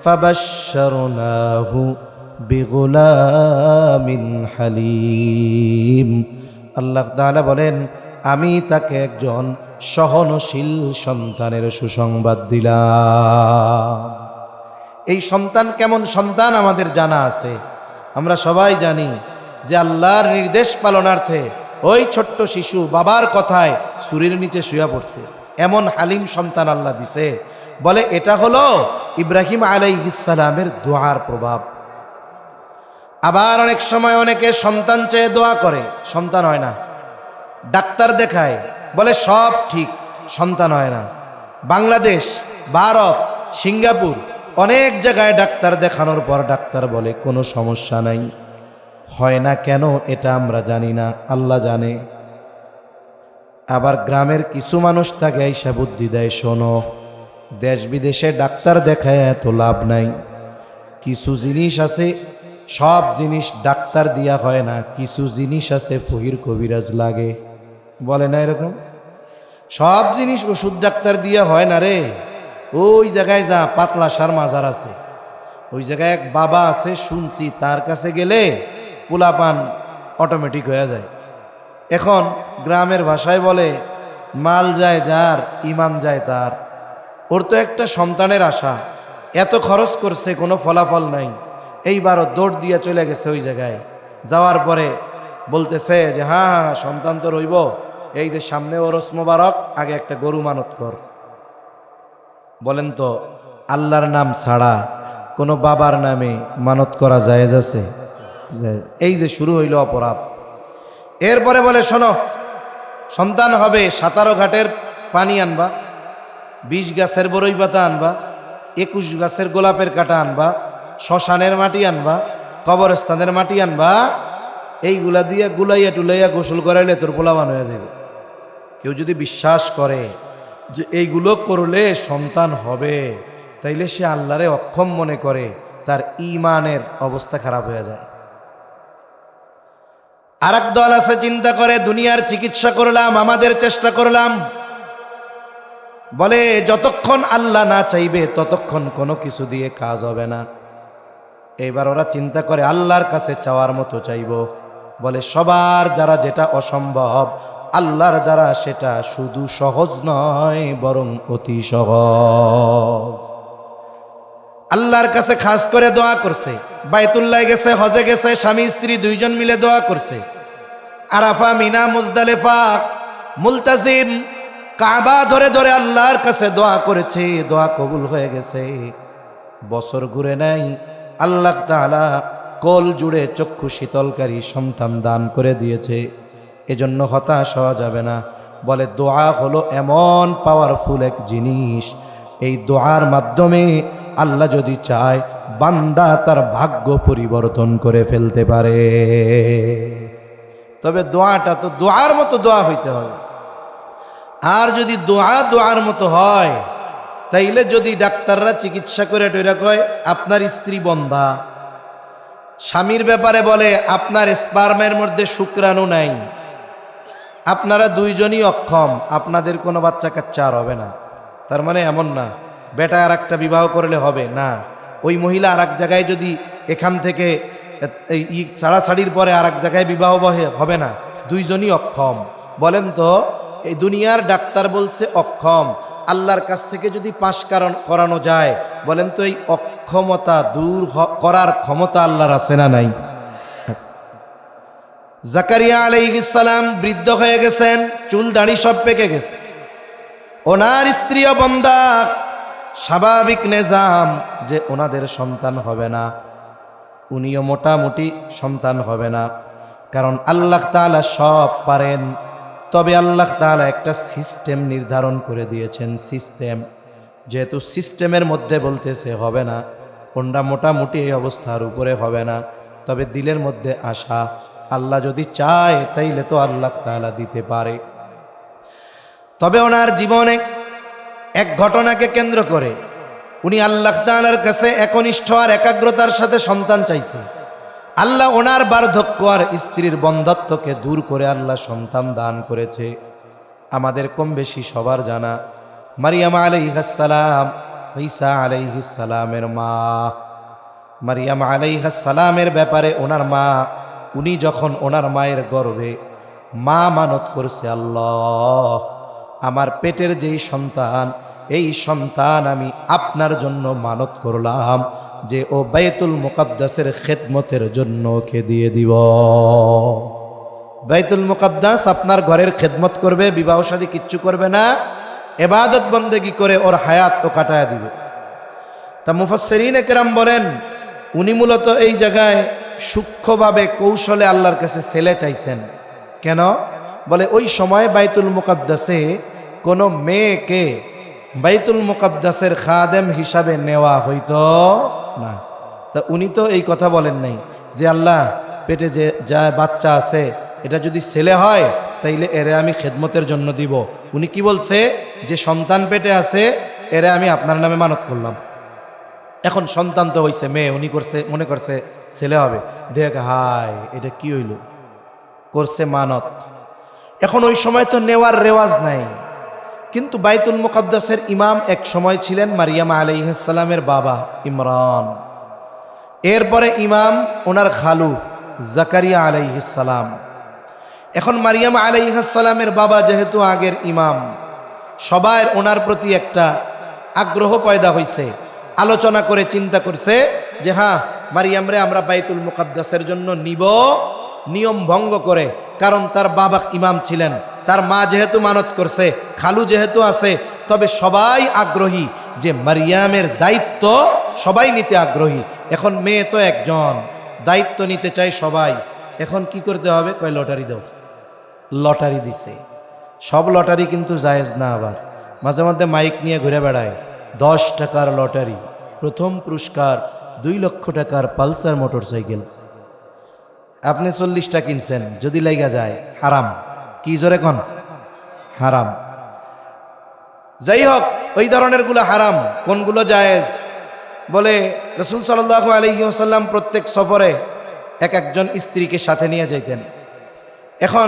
ফাবাশশারনাহু বিগুলামিন হালিম। আল্লাহ তাআলা বলেন আমি তাকে একজন সহনশীল সন্তানের সুসংবাদ দিলাম। এই সন্তান কেমন সন্তান আমাদের জানা আছে। আমরা সবাই জানি যে আল্লাহর নির্দেশ পালনার্থে ওই ছোট্ট শিশু বাবার কথায় ছুরির নিচে শুয়ে পড়ছে। এমন হালিম সন্তান আল্লাহ দিছে। বলে এটা হলো ইব্রাহিম আলাইহিস সালামের দোয়ার প্রভাব। আবার অনেক সময় অনেকে সন্তান চেয়ে দোয়া করে, সন্তান হয় না। ডাক্তার দেখায়, বলে সব ঠিক, সন্তান হয় না। বাংলাদেশ, ভারত, সিঙ্গাপুর অনেক জায়গায় ডাক্তার দেখানোর পর ডাক্তার বলে কোনো সমস্যা নাই। হয় না কেন এটা আমরা জানি না, আল্লাহ জানে। আবার গ্রামের কিছু মানুষ তাকে আইসা বুদ্ধি দেয়, শোনো দেশ বিদেশে ডাক্তার দেখায় এত লাভ নাই। কিছু জিনিস আছে, সব জিনিস ডাক্তার দিয়া হয় না, কিছু জিনিস আছে ফকির কবিরাজ লাগে। বলে না এরকম? সব জিনিস ওষুধ ডাক্তার দিয়া হয় না রে। ওই জায়গায় যা, পাতলা সার মাজার আছে, ওই জায়গায় এক বাবা আছে শুনছি, তার কাছে গেলে পোলাপান অটোমেটিক হয়ে যায়। এখন গ্রামের ভাষায় বলে মাল যায় যার, ইমান যায় তার। ওর তো একটা সন্তানের আশা, এত খরচ করছে কোনো ফলাফল নাই, এইবারও দৌড় দিয়ে চলে গেছে ওই জায়গায়। যাওয়ার পরে বলতেছে যে হ্যাঁ হ্যাঁ সন্তান তো রইব, এই যে সামনে ওরস মোবারক, আগে একটা গরু মানত কর। বলেন তো আল্লাহর নাম ছাড়া কোনো বাবার নামে মানত করা জায়েজ আছে? এই যে শুরু হইল অপরাধ। এরপরে বলে শোনো, সন্তান হবে 17 ঘাটের পানি আনবা, 20 গাছের বরই পাতা আনবা, 21 গাছের গোলাপের কাটা আনবা, শ্মশানের মাটি আনবা, কবরস্থানের মাটি আনবা, এইগুলা দিয়ে গুলাইয়া টুলাইয়া গোসল করাইলে তোর পোলাবান হয়ে যাবে। কেউ যদি বিশ্বাস করে যে এইগুলো করলে সন্তান হবে, তাইলে সে আল্লাহরে অক্ষম মনে করে, তার ঈমানের অবস্থা খারাপ হয়ে যায়। আরেক দল আছে চিন্তা করে দুনিয়ার চিকিৎসা করলাম, আমাদের চেষ্টা করলাম, বলে যতক্ষণ আল্লাহ না চাইবে ততক্ষণ কোনো কিছু দিয়ে কাজ হবে না। এইবার ওরা চিন্তা করে আল্লাহর কাছে চাওয়ার মতো চাইব। বলে সবার দ্বারা যেটা অসম্ভব, আল্লাহর দ্বারা সেটা শুধু সহজ নয় বরং অতি সহজ। আল্লাহর কাছে খাস করে দোয়া করছে, বাইতুল্লাহ গেছে, হজে গেছে, স্বামী স্ত্রী দুইজন মিলে দোয়া করছে। আরাফা, মিনা, মুজদালিফা, মুলতাজিম, কাবা ধরে ধরে আল্লাহর কাছে দোয়া করেছে, দোয়া কবুল হয়ে গেছে। বছর ঘুরে নাই, আল্লাহ তাআলা কোল জুড়ে চক্ষু শীতলকারী সন্তান দান করে দিয়েছে। এজন্য হতাশ হওয়া যাবে না। বলে দোয়া হলো এমন পাওয়ারফুল এক জিনিস, এই দোয়ার মাধ্যমে আল্লাহ যদি চায় বান্দা তার ভাগ্য পরিবর্তন করে ফেলতে পারে। তবে দোয়াটা তো দোয়ার মতো দোয়া হইতে হবে। আর যদি দোয়া দোয়ার মতো হয়, তাইলে যদি ডাক্তাররা চিকিৎসা করে টইরা কয় আপনার স্ত্রী বন্ধা, স্বামীর ব্যাপারে বলে আপনার স্পার্মের মধ্যে শুক্রাণু নাই, আপনারা দুইজনই অক্ষম, আপনাদের কোনো বাচ্চা কাচ্চা আর হবে না, তার মানে এমন না বেটা আর একটা বিবাহ করলে হবে না। ওই মহিলা আর এক জায়গায় যদি এখান থেকে এই ছাড়াছাড়ির পরে আর এক জায়গায় বিবাহ হবে না, দুইজনই অক্ষম। বলেন তো এই দুনিয়ার ডাক্তার বলছে অক্ষম, আল্লাহর কাছ থেকে যদি পাশ করানো যায়, বলেন তো এই অক্ষমতা দূর করার ক্ষমতা আল্লাহর আছে না নাই? জাকারিয়া আলাইহিস সালাম বৃদ্ধ হয়ে গেছেন, চুল দাড়ি সব পেকে গেছে, ওনার স্ত্রীও বন্ধা। স্বাভাবিক নিজাম যে ওনাদের সন্তান হবে না, উনিও মোটামুটি সন্তান হবে না, কারণ আল্লাহ তাআলা সব পারেন। তবে আল্লাহ তাআলা একটা সিস্টেম নির্ধারণ করে দিয়েছেন। সিস্টেম যেহেতু সিস্টেমের মধ্যে বলতেছে হবে না, ওনরা মোটামুটি এই অবস্থার উপরে হবে না, তবে দিলের মধ্যে আশা, আল্লাহ যদি চায় তাইলে তো আল্লাহ তাআলা দিতে পারে। তবে ওনার জীবনে এক ঘটনাকে কেন্দ্র করে উনি আল্লাহ তাআলার কাছে একনিষ্ঠ আর একাগ্রতার সাথে সন্তান চাইছে। আল্লাহ ওনার বার্ধক্য আর স্ত্রীর বন্ধ্যত্বকে দূর করে আল্লাহ সন্তান দান করেছে। আমাদের কম বেশি সবার জানা মারিয়াম আলাইহিস সালাম ঈসা আলাইহিস সালামের মা। মারিয়াম আলাইহিস সালামের ব্যাপারে ওনার মা, উনি যখন ওনার মায়ের গর্ভে মা মানত করছে, আল্লাহ আমার পেটের যেই সন্তান, এই সন্তান আমি আপনার জন্য মানত করলাম যে ও বাইতুল মুকাদ্দাসের খেদমতের জন্য ওকে দিয়ে দিব। বাইতুল মুকাদ্দাস আপনার ঘরের খেদমত করবে, বিবাহ শাদী কিচ্ছু করবে না, ইবাদত বন্দেগী করে ওর হায়াত তো কাটায় দিবে। তা মুফাসসিরিন কেরাম বলেন উনি মূলত এই জায়গায় সূক্ষ্মভাবে কৌশলে আল্লাহর কাছে ছেলে চাইছেন। কেন? বলে ওই সময় বাইতুল মুকাদ্দাসে কোনো মেয়েকে বাইতুল মুকাদ্দাসের খাদেম হিসাবে নেওয়া হইতো না। তা উনি তো এই কথা বলেন নাই যে আল্লাহ পেটে যে যা বাচ্চা আছে এটা যদি ছেলে হয় তাইলে এরে আমি খেদমতের জন্য দিব। উনি কি বলছে যে সন্তান পেটে আছে, এরে আমি আপনার নামে মানত করলাম। এখন সন্তান তো হইছে মেয়ে, উনি করছে মনে করছে ছেলে হবে, দেখ হাই এটা কি হইল, করছে মানত। এখন ওই সময় তো নেওয়ার রেওয়াজ নাই, কিন্তু বাইতুল মুকাদ্দাসের ইমাম এক সময় ছিলেন মারিয়াম আলাইহিস সালামের বাবা ইমরান। এরপরে ইমাম ওনার খালু জাকারিয়া আলাইহিস সালাম। এখন মারিয়াম আলাইহিস সালামের বাবা যেহেতু আগের ইমাম, সবাই ওনার প্রতি একটা আগ্রহ পয়দা হয়েছে। আলোচনা করে চিন্তা করছে যে হ্যাঁ মারিয়াম রে আমরা বাইতুল মুকাদ্দাসের জন্য নিব, নিয়ম ভঙ্গ করে, কারণ তার বাবা ইমাম ছিলেন, তার মা যেহেতু মানত করছে, খালু যেহেতু আছে, তবে সবাই আগ্রহী যে মারিয়ামের দায়িত্ব সবাই নিতে আগ্রহী। এখন মেয়ে তো একজন, দায়িত্ব নিতে চাই সবাই। এখন কি করতে হবে? কয় লটারি দাও। লটারি দিছে। সব লটারি কিন্তু জায়েজ না, আবার মাঝে মধ্যে মাইক নিয়ে ঘুরে বেড়ায়। 10 টাকার লটারি, প্রথম পুরস্কার 2 লক্ষ টাকার পালসার মোটরসাইকেল। আপনি 40টা কিনছেন, যদি লাইগা যায় হারাম। কি জোরে কোন? হারাম। যাই হোক, ওই ধরনের গুলো হারাম, কোনগুলো জায়েজ? বলে রাসূল সাল্লাল্লাহু আলাইহি ওয়াসাল্লাম প্রত্যেক সফরে এক একজন স্ত্রীকে সাথে নিয়ে যাইতেন। এখন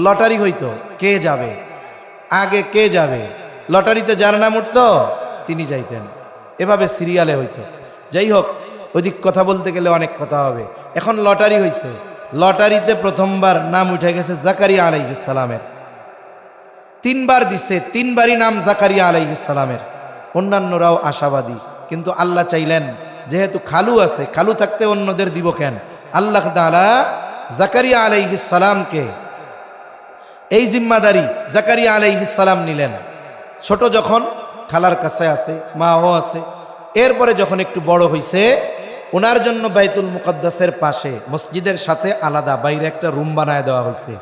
লটারি হইতো, কে যাবে আগে, কে যাবে, লটারিতে যার নাম উঠতো তিনি যাইতেন, এভাবে সিরিয়ালে হইতো। যাই হোক, ওইদিক কথা বলতে গেলে অনেক কথা হবে। এখন লটারি হইছে, লটারিতে প্রথমবার নাম উঠে গেছে জাকারিয়া আলাইহিস সালামের। 3 বার দিছে, 3 বারই নাম জাকারিয়া আলাইহিস সালামের। অন্যান্যরাও আশাবাদী, কিন্তু আল্লাহ চাইলেন যেহেতু খালু আছে, খালু থাকতে অন্যদের দিব কেন? আল্লাহ তাআলা জাকারিয়া আলাইহিস সালামকে এই জিম্মাদারি জাকারিয়া আলাইহিস সালাম নিলেন। ছোট যখন খালার কাছে আছে, মাও আছে। এরপরে যখন একটু বড় হইছে, ওনার জন্য বাইতুল মুকাদ্দাসের পাশে মসজিদের সাথে আলাদা বাইরে একটা রুম বানায় দেওয়া হয়েছে।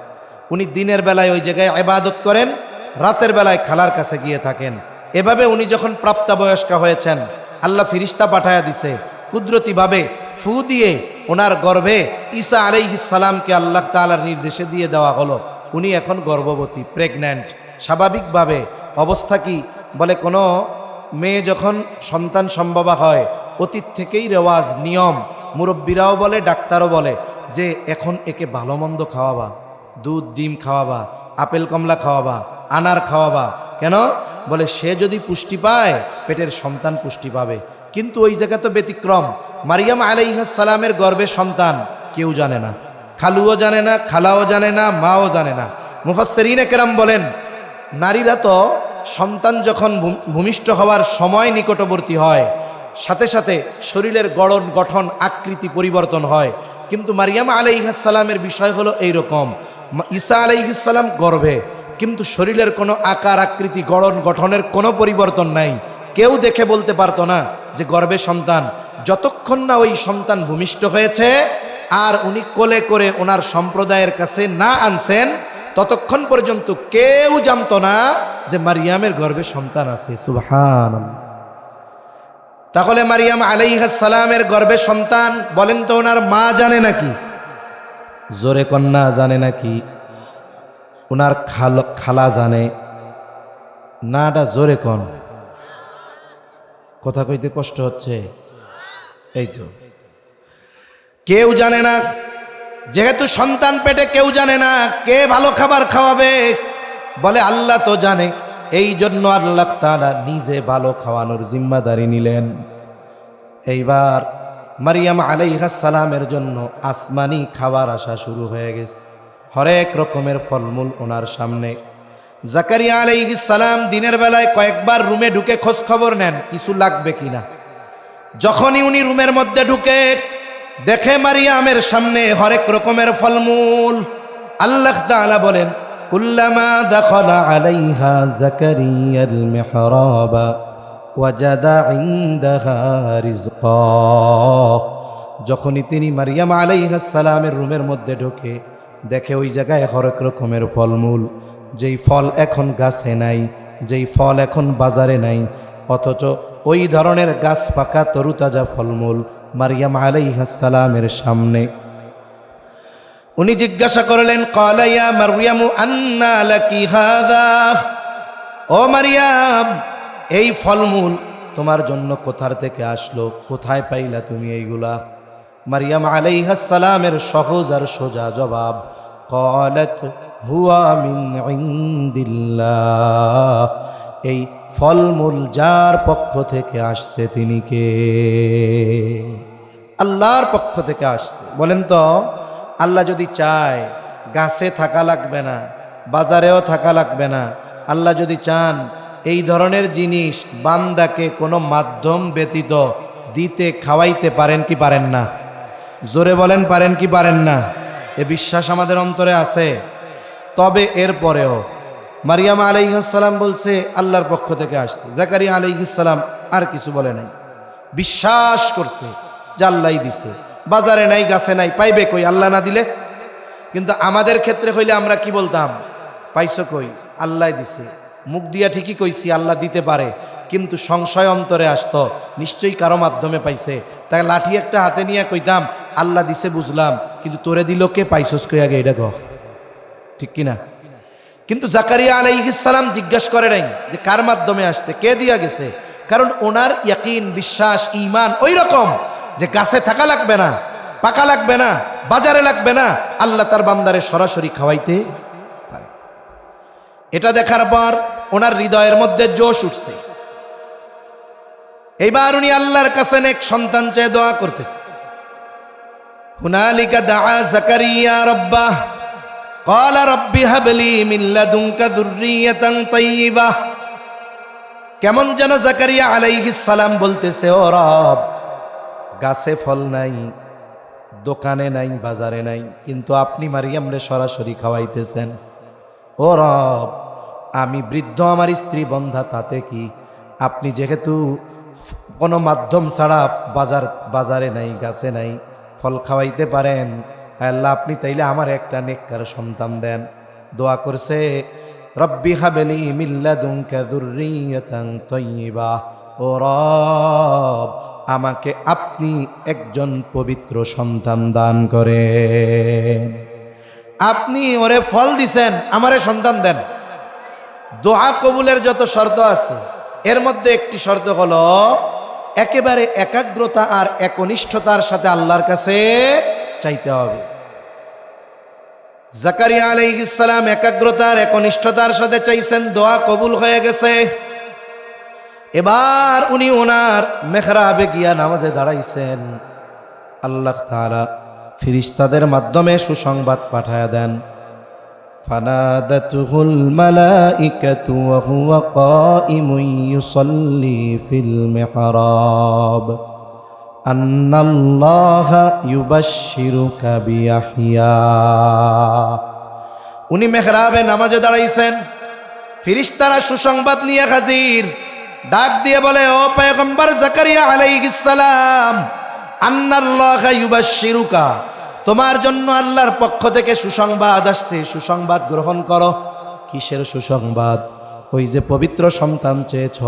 উনি দিনের বেলায় ওই জায়গায় ইবাদত করেন, রাতের বেলায় খালার কাছে গিয়ে থাকেন। এভাবে উনি যখন প্রাপ্তবয়স্কা হয়েছেন, আল্লাহ ফিরিস্তা পাঠায়া দিছে, কুদরতিভাবে ফু দিয়ে ওনার গর্ভে ঈসা আলাইহিস সালামকে আল্লাহ তাআলার নির্দেশে দিয়ে দেওয়া হলো। উনি এখন গর্ভবতী, প্রেগন্যান্ট। স্বাভাবিকভাবে অবস্থা কি? বলে কোনো মেয়ে যখন সন্তান সম্ভবা হয়, অতীত থেকেই রেওয়াজ, নিয়ম, মুরব্বীরাও বলে, ডাক্তারও বলে যে এখন একে ভালো মন্দ খাওয়াবা, দুধ ডিম খাওয়াবা, আপেল কমলা খাওয়াবা, আনার খাওয়াবা। কেন? বলে সে যদি পুষ্টি পায়, পেটের সন্তান পুষ্টি পাবে। কিন্তু ওই জায়গা তো ব্যতিক্রম। মারিয়াম আলাইহিস সালামের গর্ভে সন্তান কেউ জানে না, খালুও জানে না, খালাও জানে না, মাও জানে না। মুফাসসিরিন কেরাম বলেন নারীরা তো সন্তান যখন ভূমিষ্ঠ হওয়ার সময় নিকটবর্তী হয়, সাথে সাথে শরীরের গড়ন, গঠন, আকৃতি পরিবর্তন হয়। কিন্তু মারিয়াম আলাইহিস সালামের বিষয় হলো এইরকম, ঈসা আলাইহিস সালাম গর্ভে, কিন্তু শরীরের কোনো আকার, আকৃতি, গড়ন, গঠনের কোনো পরিবর্তন নাই। কেউ দেখে বলতে পারতো না যে গর্ভে সন্তান, যতক্ষণ না ওই সন্তান ভূমিষ্ঠ হয়েছে আর উনি কোলে করে ওনার সম্প্রদায়ের কাছে না আনছেন, ততক্ষণ পর্যন্ত কেউ জানতো না যে মারিয়ামের গর্ভে সন্তান আছে। সুবহানাল্লাহ। তাহলে মারিয়াম আলাইহিস সালামের গর্ভে সন্তান, বলেন তো ওনার মা জানে নাকি? জোরে কন্যা জানে নাকি? ওনার খালা জানে নাটা? জোরে কন, কথা কইতে কষ্ট হচ্ছে। এই তো কেউ জানে না, যেহেতু সন্তান পেটে কেউ জানে না কে ভালো খাবার খাওয়াবে, বলে আল্লাহ তো জানে। এই জন্য আল্লাহ তাআলা নিজে ভালো খাওয়ানোর জিম্মাদারি নিলেন। এইবার মারিয়াম আলাইহিস সালামের জন্য আসমানি খাবার আসা শুরু হয়ে গেছে, হরেক রকমের ফলমূল ওনার সামনে। জাকারিয়া আলাইহিস সালাম দিনের বেলায় কয়েকবার রুমে ঢুকে খোঁজ খবর নেন কিছু লাগবে কিনা। যখনই উনি রুমের মধ্যে ঢুকে দেখে মারিয়ামের সামনে হরেক রকমের ফলমূল, আল্লাহ তাআলা বলেন কুল্লামা দাখালা আলাইহা জাকারিয়াল মিহরাবা ওয়াজাদা ইনদাহা রিজকা। যখনই তিনি মারিয়াম আলাইহিস সালামের রুমের মধ্যে ঢোকে দেখে ওই জায়গায় হরেক রকমের ফলমূল, যেই ফল এখন গাছে নাই, যেই ফল এখন বাজারে নাই, অথচ ওই ধরনের গাছ পাকা তরুতাজা ফলমূল মারিয়াম আলাইহিস সালামের সামনে। উনি জিজ্ঞাসা করলেন ক্বালা ইয়া মারইয়ামু আন্না লাকি হাযা, ও মারিয়াম এই ফলমূল তোমার জন্য কোথা থেকে আসলো, কোথায় পাইলা তুমি এইগুলা? মারিয়াম আলাইহিস সালামের সহজ আর সোজা জবাব ক্বালাত হুয়া মিন ইনদিল্লাহ, এই ফলমূল যার পক্ষ থেকে আসছে তিনি কে? আল্লাহর পক্ষ থেকে আসছে। বলেন তো, আল্লাহ যদি চায় গাছে থাকা লাগবে না, বাজারেও থাকা লাগবে না। আল্লাহ যদি চান এই ধরনের জিনিস বান্দাকে কোনো মাধ্যম ব্যতীত দিতে খাওয়াইতে পারেন কি পারেন না? জোরে বলেন পারেন কি পারেন না? এ বিশ্বাস আমাদের অন্তরে আছে। তবে এরপরেও মারিয়াম আলাইহিস সালাম বলছে আল্লাহর পক্ষ থেকে আসছে। জাকারিয়া আলাইহিস সালাম আর কিছু বলে নাই, বিশ্বাস করছে যে আল্লাহই দিছে। বাজারে নাই, গাছে নাই, পাইবে কই আল্লাহ না দিলে? কিন্তু আমাদের ক্ষেত্রে হইলে আমরা কি বলতাম? পাইছো কই? আল্লাহ দিছে। মুখ দিয়া ঠিকই কইছি আল্লাহ দিতে পারে, কিন্তু সংশয় অন্তরে আসতো নিশ্চয়ই কারো মাধ্যমে পাইছে। তাই লাঠি একটা হাতে নিয়ে কইতাম আল্লাহ দিছে বুঝলাম, কিন্তু তোরে দিল কে? পাইছস কই আগে এটা কহ, ঠিক কিনা? কিন্তু জাকারিয়া আলাইহিস সালাম জিজ্ঞাসা করে নাই যে কার মাধ্যমে আসছে, কে দিয়া গেছে। কারণ ওনার ইয়াকিন, বিশ্বাস, ঈমান ওই রকম যে গাছে থাকা লাগবে না, পাকা লাগবে না, বাজারে লাগবে না, আল্লাহ তার বান্দারে সরাসরি খাওয়াইতে পারে। এটা দেখার পর ওনার হৃদয়ের মধ্যে জোশ উঠছে। এইবার উনি আল্লাহর কাছে নেক সন্তান চেয়ে দোয়া করতেছে। হুনালিকা দাআ জাকারিয়া রাব্বাহ ক্বালা রাব্বি হাবলি মিন লাদুনকা যুররিয়াতান তাইয়্যিবাহ। কেমন যেন জাকারিয়া আলাইহিস সালাম বলতেছে, ও রব, গাছে ফল নাই, দোকানে নাই, বাজারে নাই, কিন্তু আপনি মারিয়ামরে সরাসরি খাওয়াইতেছেন। ও রব, আমি বৃদ্ধ, আমার স্ত্রী বন্ধা, তাতে কি? আপনি যেহেতু কোনো মাধ্যম ছাড়া বাজারে নাই, গাছে নাই, ফল খাওয়াইতে পারেন, আল্লাহ আপনি তাইলে আমার একটা নেককার সন্তান দেন। দোয়া করছে রব্বি হাবলি মিন লাদুনকা যুররিয়াতান তাইয়্যিবাহ। ও রব, আমাকে আপনি একজন পবিত্র সন্তান দান করেন। আপনি ওরে ফল দিছেন, আমারে সন্তান দেন। দোয়া কবুলের যত শর্ত আছে এর মধ্যে একটি শর্ত হলো একেবারে একাগ্রতা আর একনিষ্ঠতার সাথে আল্লাহর কাছে চাইতে হবে। জাকারিয়া আলাইহিস সালাম একাগ্রতার একনিষ্ঠতার সাথে চাইছেন, দোয়া কবুল হয়ে গেছে। এবার উনি ওনার মেহরাবে গিয়া নামাজে দাঁড়াইছেন। আল্লাহ তাআলা ফেরেশতাদের মাধ্যমে সুসংবাদ পাঠায়া দেন। ফানাদাতুহুল মালাইকাতু ওয়া হুয়া কাইমুন ইউসাল্লি ফিল মিহরাব আন্নাল্লাহা ইউবাশশিরুকা বিয়াহইয়া। উনি মেহরাবে নামাজে দাঁড়াইছেন, ফেরেশতারা সুসংবাদ নিয়ে হাজির। ডাক দিয়ে বলে, ও পয়গম্বর জাকারিয়া আলাইহিস সালাম, আন্নাল্লাহা ইউবাশশিরুকা, তোমার জন্য আল্লাহর পক্ষ থেকে সুসংবাদ আসছে, সুসংবাদ গ্রহণ করো। কিসের সুসংবাদ? ওই যে পবিত্র সন্তান চেয়েছ,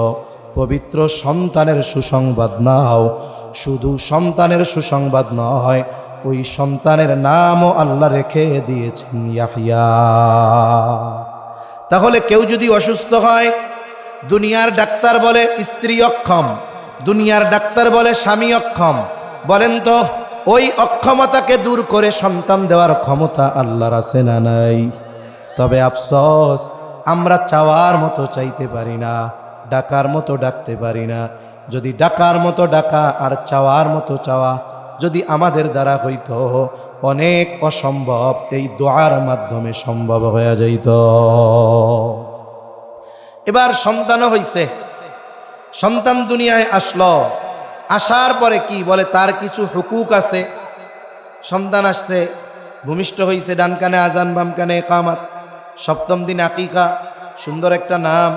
পবিত্র সন্তানের সুসংবাদ নাও। শুধু সন্তানের সুসংবাদ নয়, ওই সন্তানের নামও আল্লাহ রেখে দিয়েছেন ইয়াহইয়া। তাহলে কেউ যদি অসুস্থ হয়, দুনিয়ার ডাক্তার বলে স্ত্রী অক্ষম, দুনিয়ার ডাক্তার বলে স্বামী অক্ষম, বলেন তো ওই অক্ষমতাকে দূর করে সন্তান দেওয়ার ক্ষমতা আল্লাহর আছে না নাই? তবে আফসোস, আমরা চাওয়ার মতো চাইতে পারি না, ডাকার মতো ডাকতে পারি না। যদি ডাকার মতো ডাকা আর চাওয়ার মতো চাওয়া যদি আমাদের দ্বারা হইতো, অনেক অসম্ভব এই দোয়ার মাধ্যমে সম্ভব হয়ে যাইত। এবার সন্তানও হইছে, সন্তান দুনিয়ায় আসলো, আসার পরে কি বলে তার কিছু হুকুক আছে। সন্তান আসছে, ভূমিষ্ঠ হইছে, ডান কানে আজান বাম কানে ইকামত, সপ্তম দিন আকিকা, সুন্দর একটা নাম,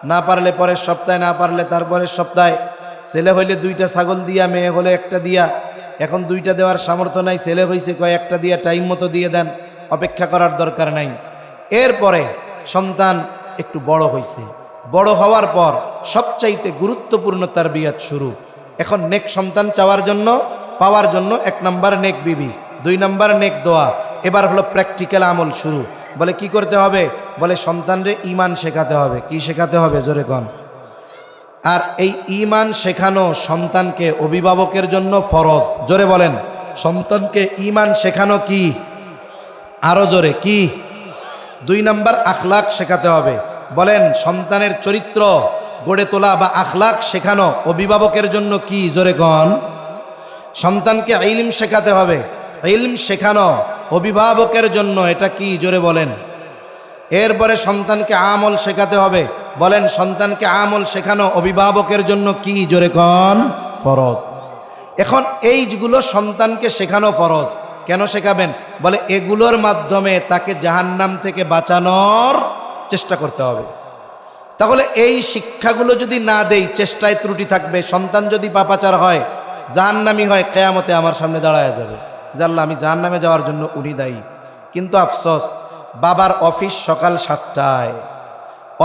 না পারলে পরের সপ্তাহে, না পারলে তারপরের সপ্তাহে। ছেলে হইলে 2টা ছাগল দিয়া, মেয়ে হলে 1টা দিয়া। এখন 2টা দেওয়ার সামর্থ্য নাই, ছেলে হইছে কয় 1টা দিয়া টাইম মতো দিয়ে দেন, অপেক্ষা করার দরকার নাই। এরপরে সন্তান একটু বড় হইছে, বড় হওয়ার পর সবচাইতে গুরুত্বপূর্ণ তারবিয়াত শুরু। এখন নেক সন্তান চাওয়ার জন্য, পাওয়ার জন্য 1 নাম্বার নেক বিবি, 2 নাম্বার নেক দোয়া। এবার হলো প্র্যাকটিক্যাল আমল শুরু। বলে কি করতে হবে? বলে সন্তানরে ঈমান শেখাতে হবে। কি শেখাতে হবে? জোরে কোন। আর এই ঈমান শেখানো সন্তানকে অভিভাবকের জন্য ফরজ। জোরে বলেন, সন্তানকে ঈমান শেখানো কি? আরো জোরে কি? 2 নাম্বার আখলাক শেখাতে হবে। বলেন, সন্তানের চরিত্র গড়ে তোলা বা আখলাক শেখানো অভিভাবকের জন্য কি? জোরে কোন। সন্তানকে ইলম শেখাতে হবে, ইলম শেখানো অভিভাবকের জন্য এটা কি? জোরে বলেন। এরপরে সন্তানকে আমল শেখাতে হবে। বলেন, সন্তানকে আমল শেখানো অভিভাবকের জন্য কি? জোরে কোন। ফরজ। এখন এইগুলো সন্তানকে শেখানো ফরজ। কেন শেখাবেন? বলে এগুলোর মাধ্যমে তাকে জাহান্নাম থেকে বাঁচানোর চেষ্টা করতে হবে। তাহলে এই শিক্ষাগুলো যদি না দেই, চেষ্টায় ত্রুটি থাকবে। সন্তান যদি পাপাচার হয়, জাহান্নামী হয়, কিয়ামতে আমার সামনে দাঁড়ায় যাবে যে আল্লাহ, আমি জাহান্নামে যাওয়ার জন্য উনি দায়ী। কিন্তু আফসোস, বাবার অফিস সকাল 7টায়,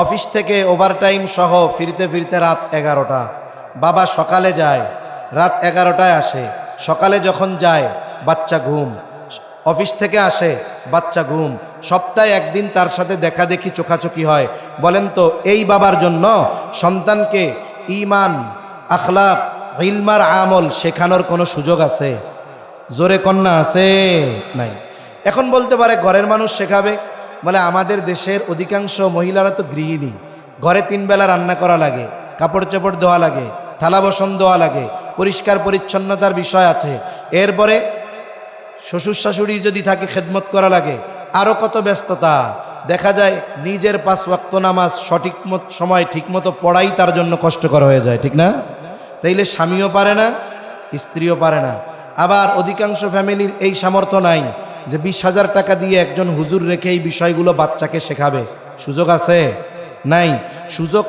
অফিস থেকে ওভারটাইম সহ ফিরতে ফিরতে রাত 11টা। বাবা সকালে যায়, রাত 11টায় আসে। সকালে যখন যায় বাচ্চা ঘুম, অফিস থেকে আসে বাচ্চা ঘুম। সপ্তাহে 1 দিন তার সাথে দেখা দেখি, চোখাচোখি হয়। বলেন তো, এই বাবার জন্য সন্তানকে ঈমান, আখলাক, ইলমার আমল শেখানোর কোনো সুযোগ আছে? জোরে কন্যা আছে? নাই। এখন বলতে পারে ঘরের মানুষ শেখাবে। বলে আমাদের দেশের অধিকাংশ মহিলারা তো গৃহিণী, ঘরে 3 বেলা রান্না করা লাগে, কাপড় চোপড় ধোয়া লাগে, থালা বাসন ধোয়া লাগে, পরিষ্কার পরিচ্ছন্নতার বিষয় আছে। এরপরে শ্বশুর শাশুড়ি যদি থাকে, খেদমত করা লাগে, আরও কত ব্যস্ততা। দেখা যায় নিজের 5 ওয়াক্ত নামাজ সঠিক সময় ঠিকমতো পড়াই তার জন্য কষ্টকর হয়ে যায়, ঠিক না? তাইলে স্বামীও পারে না, স্ত্রীও পারে না। আবার অধিকাংশ ফ্যামিলির এই সামর্থ্য নাই যে 20,000 টাকা দিয়ে একজন হুজুর রেখে এই বিষয়গুলো বাচ্চাকে শেখাবে। সুযোগ আছে? নাই। সুযোগ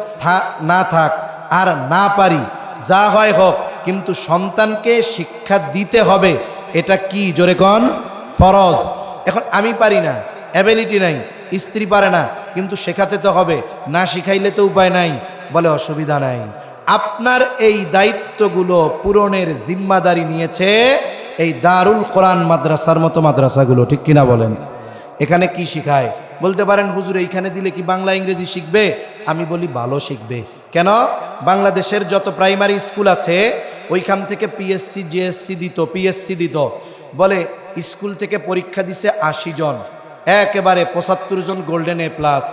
না থাক আর না পারি, যা হয় হোক, কিন্তু সন্তানকে শিক্ষা দিতে হবে। এটা কি? জোরে কোন। ফরজ। এখন আমি পারি না, অ্যাবিলিটি নাই, স্ত্রী পারে না, কিন্তু শেখাতে তো হবে, না শিখাইলে তো উপায় নাই। বলে অসুবিধা নাই, আপনার এই দায়িত্বগুলো পূরণের জিম্মাদারি নিয়েছে এই দারুল কোরআন মাদ্রাসার মতো মাদ্রাসাগুলো, ঠিক কিনা বলেন? এখানে কি শিখায়? বলতে পারেন হুজুর এইখানে দিলে কি বাংলা ইংরেজি শিখবে? আমি বলি ভালো শিখবে। কেন? বাংলাদেশের যত প্রাইমারি স্কুল আছে ওইখান থেকে পিএসসি জিএসসি দিত, পিএসসি দিত। বলে স্কুল থেকে পরীক্ষা দিছে 80 জন, একেবারে 75 জন গোল্ডেন এ প্লাস।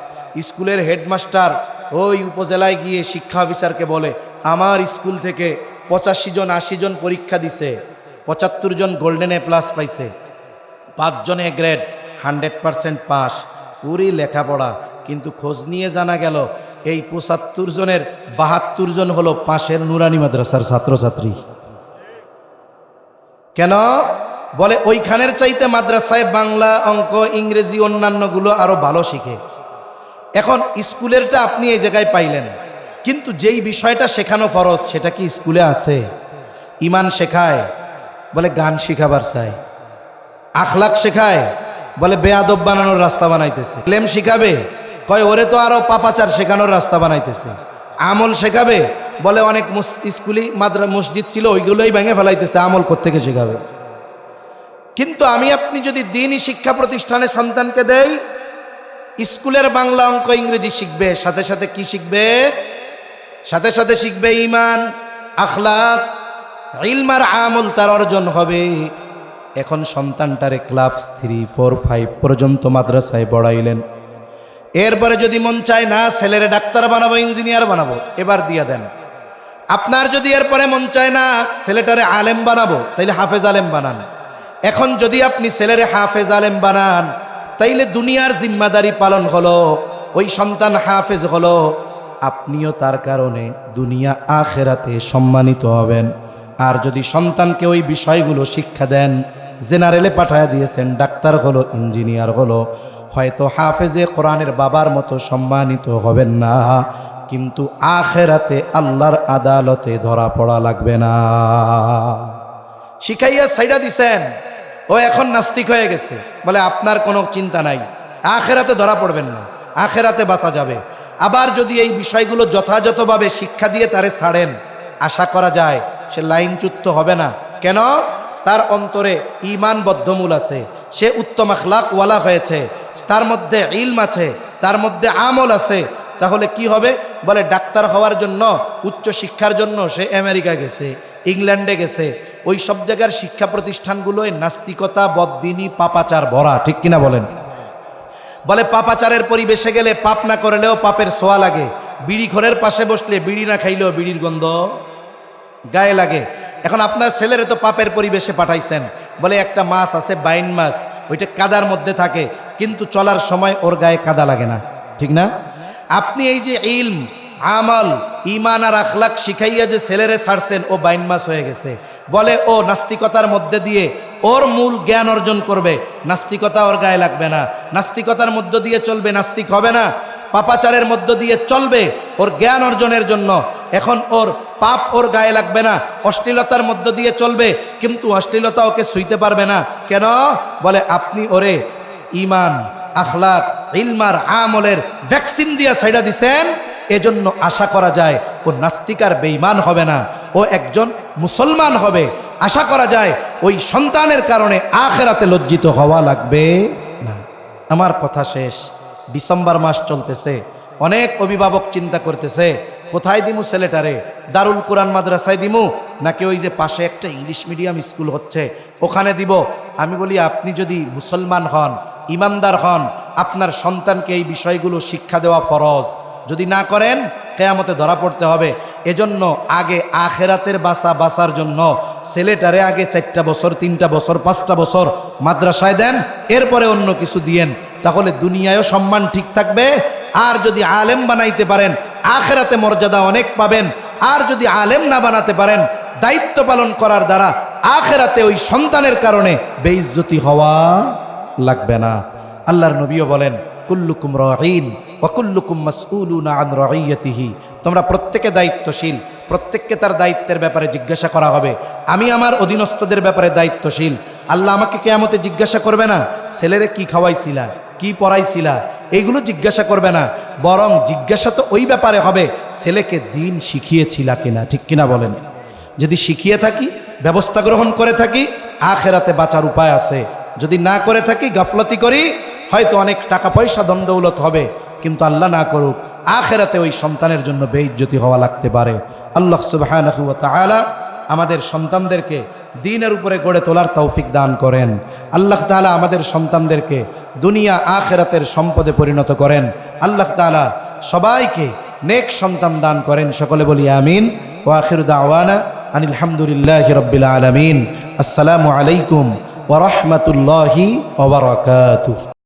স্কুলের হেডমাস্টার ওই উপজেলায় গিয়ে শিক্ষা অফিসারকে বলে, আমার স্কুল থেকে 85 জন 80 জন পরীক্ষা দিছে, 75 জন গোল্ডেন এ প্লাস পাইছে, 5 জন এ গ্রেড, 100% পাস। পুরি লেখাপড়া। কিন্তু খোঁজ নিয়ে জানা গেল এই 75 জনের 72 জন হলো পাশের নুরানি মাদ্রাসার ছাত্রছাত্রী। কেন? বলে ওইখানের চাইতে মাদ্রাসায় বাংলা, অঙ্ক, ইংরেজি অন্যান্যগুলো আরো ভালো শিখে। এখন স্কুলেরটা আপনি এই জায়গায় পাইলেন, কিন্তু যেই বিষয়টা শেখানো ফরজ সেটা কি স্কুলে আছে? ঈমান শেখায়, বলে গান শিখাবার চাই। আখলাক শেখায়, বলে বেয়াদব বানানোর রাস্তা বানাইতেছে। ইলম শিখাবে, কয় ওরে তো আরো পাপাচার শেখানোর রাস্তা বানাইতেছে। আমল শেখাবে, বলে অনেক স্কুলই মসজিদ ছিল ওইগুলোই ভেঙে ফেলাইতেছে, আমল কোত্থেকে শেখাবে? কিন্তু আমি আপনি যদি দ্বীনি শিক্ষা প্রতিষ্ঠানে সন্তানকে দেই, স্কুলের বাংলা, অঙ্ক, ইংরেজি শিখবে, সাথে সাথে কি শিখবে? সাথে সাথে শিখবে ঈমান, আখলাক, ইলম আর আমল তার অর্জন হবে। এখন সন্তানটারে ক্লাস 3, 4, 5 পর্যন্ত মাদ্রাসায় পড়াইলেন। এরপরে যদি মন চায় না ছেলেরে ডাক্তার বানাবো, ইঞ্জিনিয়ার বানাবো, এবার দিয়া দেন। আপনার যদি এরপরে মন চায় না ছেলেটারে আলেম বানাবো, তাইলে হাফেজ আলেম বানান। এখন যদি আপনি ছেলেরে হাফেজ আলেম বানান, তাইলে দুনিয়ার জিম্মাদারি পালন হলো, ওই সন্তান হাফেজ হলো, আপনিও তার কারণে দুনিয়া আখেরাতে সম্মানিত হবেন। আর যদি সন্তানকে ওই বিষয়গুলো শিক্ষা দেন, জেনারেলে পাঠায় দিয়েছেন, ডাক্তার হলো, ইঞ্জিনিয়ার হলো, হয়তো হাফেজে কোরআনের বাবার মতো সম্মানিত হবেন না, কিন্তু আখেরাতে আল্লাহর আদালতে ধরা পড়া লাগবে না। শিখাইয়া সাইডা দিছেন, ও এখন নাস্তিক হয়ে গেছে, বলে আপনার কোনো চিন্তা নাই, আখেরাতে ধরা পড়বেন না, আখেরাতে বাঁচা যাবে। আবার যদি এই বিষয়গুলো যথাযথভাবে শিক্ষা দিয়ে তারে ছাড়েন, আশা করা যায় সে লাইনচ্যুত হবে না। কেন? তার অন্তরে ঈমান বদ্ধমূল আছে, সে উত্তম আখলাক ওয়ালা হয়েছে, তার মধ্যে ইলম আছে, তার মধ্যে আমল আছে। তাহলে কি হবে? বলে ডাক্তার হওয়ার জন্য, উচ্চ শিক্ষার জন্য সে আমেরিকা গেছে, ইংল্যান্ডে গেছে, ওই সব জায়গার শিক্ষা প্রতিষ্ঠানগুলোয় নাস্তিকতা, বদ্দিনী, পাপাচার ভরা। ঠিক কিনা বলেন? বলে পাপাচারের পরিবেশে গেলে পাপ না করলেও পাপের ছোঁয়া লাগে, বিড়ি ঘরের পাশে বসলে বিড়ি না খাইলেও বিড়ির গন্ধ গায়ে লাগে। এখন আপনার ছেলেরে তো পাপের পরিবেশে পাঠাইছেন, বলে একটা মাছ আছে বাইন মাছ, ওইটা কাদার মধ্যে থাকে, কিন্তু চলার সময় ওর গায়ে কাদা লাগে না। ঠিক না? আপনি এই যে ইলম, আমল, ঈমান আর আখলাক শিখাইয়া যে ছেলেরে ছাড়ছেন, ও বাইন মাছ হয়ে গেছে। বলে ও নাস্তিকতার মধ্যে দিয়ে ওর মূল জ্ঞান অর্জন করবে, নাস্তিকতা ওর গায়ে লাগবে না, নাস্তিকতার মধ্য দিয়ে চলবে, নাস্তিক হবে না। পাপাচারের মধ্য দিয়ে চলবে ওর জ্ঞান অর্জনের জন্য, এখন ওর পাপ ওর গায়ে লাগবে না। অশ্লীলতার মধ্য দিয়ে চলবে, কিন্তু অশ্লীলতা ওকে ছুঁইতে পারবে না। কেন? বলে আপনি ওরে ঈমান, আখলাক, ইলমার, আমলের ভ্যাকসিন দিয়া ছাইড়া দিছেন। এজন্য আশা করা যায় ও নাস্তিক আর বেঈমান হবে না, ও একজন মুসলমান হবে। আশা করা যায় ওই সন্তানের কারণে আখেরাতে লজ্জিত হওয়া লাগবে না। আমার কথা শেষ। ডিসেম্বর মাস চলতেছে, অনেক অভিভাবক চিন্তা করতেছে কোথায় দিমু ছেলেটারে, দারুল কোরআন মাদ্রাসায় দিমু নাকি ওই যে পাশে একটা ইংলিশ মিডিয়াম স্কুল হচ্ছে ওখানে দিব। আমি বলি আপনি যদি মুসলমান হন, ইমানদার হন, আপনার সন্তানকে এই বিষয়গুলো শিক্ষা দেওয়া ফরজ। যদি না করেন কিয়ামতে ধরা পড়তে হবে। এজন্য আগে আখেরাতের বাঁচার জন্য ছেলেটারে আগে 4টা বছর, 3টা বছর, 5টা বছর মাদ্রাসায় দেন, এরপরে অন্য কিছু দিয়েন, তাহলে দুনিয়ায়ও সম্মান ঠিক থাকবে। আর যদি আলেম বানাইতে পারেন আখেরাতে মর্যাদা অনেক পাবেন। আর যদি আলেম না বানাতে পারেন, দায়িত্ব পালন করার দ্বারা আখেরাতে ওই সন্তানের কারণে বেইজ্জতি হওয়া লাগবে না। আল্লাহর নবীও বলেন কুল্লুকুম রাঈন ওয়া কুল্লুকুম মাসউলুনা আন রাঈয়াতিহি, তোমরা প্রত্যেকে দায়িত্বশীল, প্রত্যেককে তার দায়িত্বের ব্যাপারে জিজ্ঞাসা করা হবে। আমি আমার অধীনস্থদের ব্যাপারে দায়িত্বশীল। আল্লাহ আমাকে কিয়ামতে জিজ্ঞাসা করবে না ছেলেরে কি খাওয়াইছিলা, কি পড়াইছিলা, এইগুলো জিজ্ঞাসা করবে না, বরং জিজ্ঞাসা তো ওই ব্যাপারে হবে ছেলেকে দিন শিখিয়েছিলা কিনা। ঠিক কিনা বলেন? যদি শিখিয়ে থাকি, ব্যবস্থা গ্রহণ করে থাকি, আখেরাতে বাঁচার উপায় আছে। যদি না করে থাকি, গাফলতি করি, হয়তো অনেক টাকা পয়সা ধন দৌলত হবে, কিন্তু আল্লাহ না করুক আখেরাতে ওই সন্তানের জন্য বেইজ্জতি হওয়া লাগতে পারে। আল্লাহ সুবহানাহু ওয়া তাআলা আমাদের সন্তানদেরকে দ্বীনের উপরে গড়ে তোলার তৌফিক দান করেন। আল্লাহ তাআলা আমাদের সন্তানদেরকে দুনিয়া আখেরাতের সম্পদে পরিণত করেন। আল্লাহ তাআলা সবাইকে নেক সন্তান দান করেন। সকলে বলি আমিন। ওয়া আখিরু দাওয়ানা আনিল হামদুলিল্লাহি রাব্বিল আলামিন। আসসালামু আলাইকুম ওয়া রাহমাতুল্লাহি ওয়া বারাকাতুহু।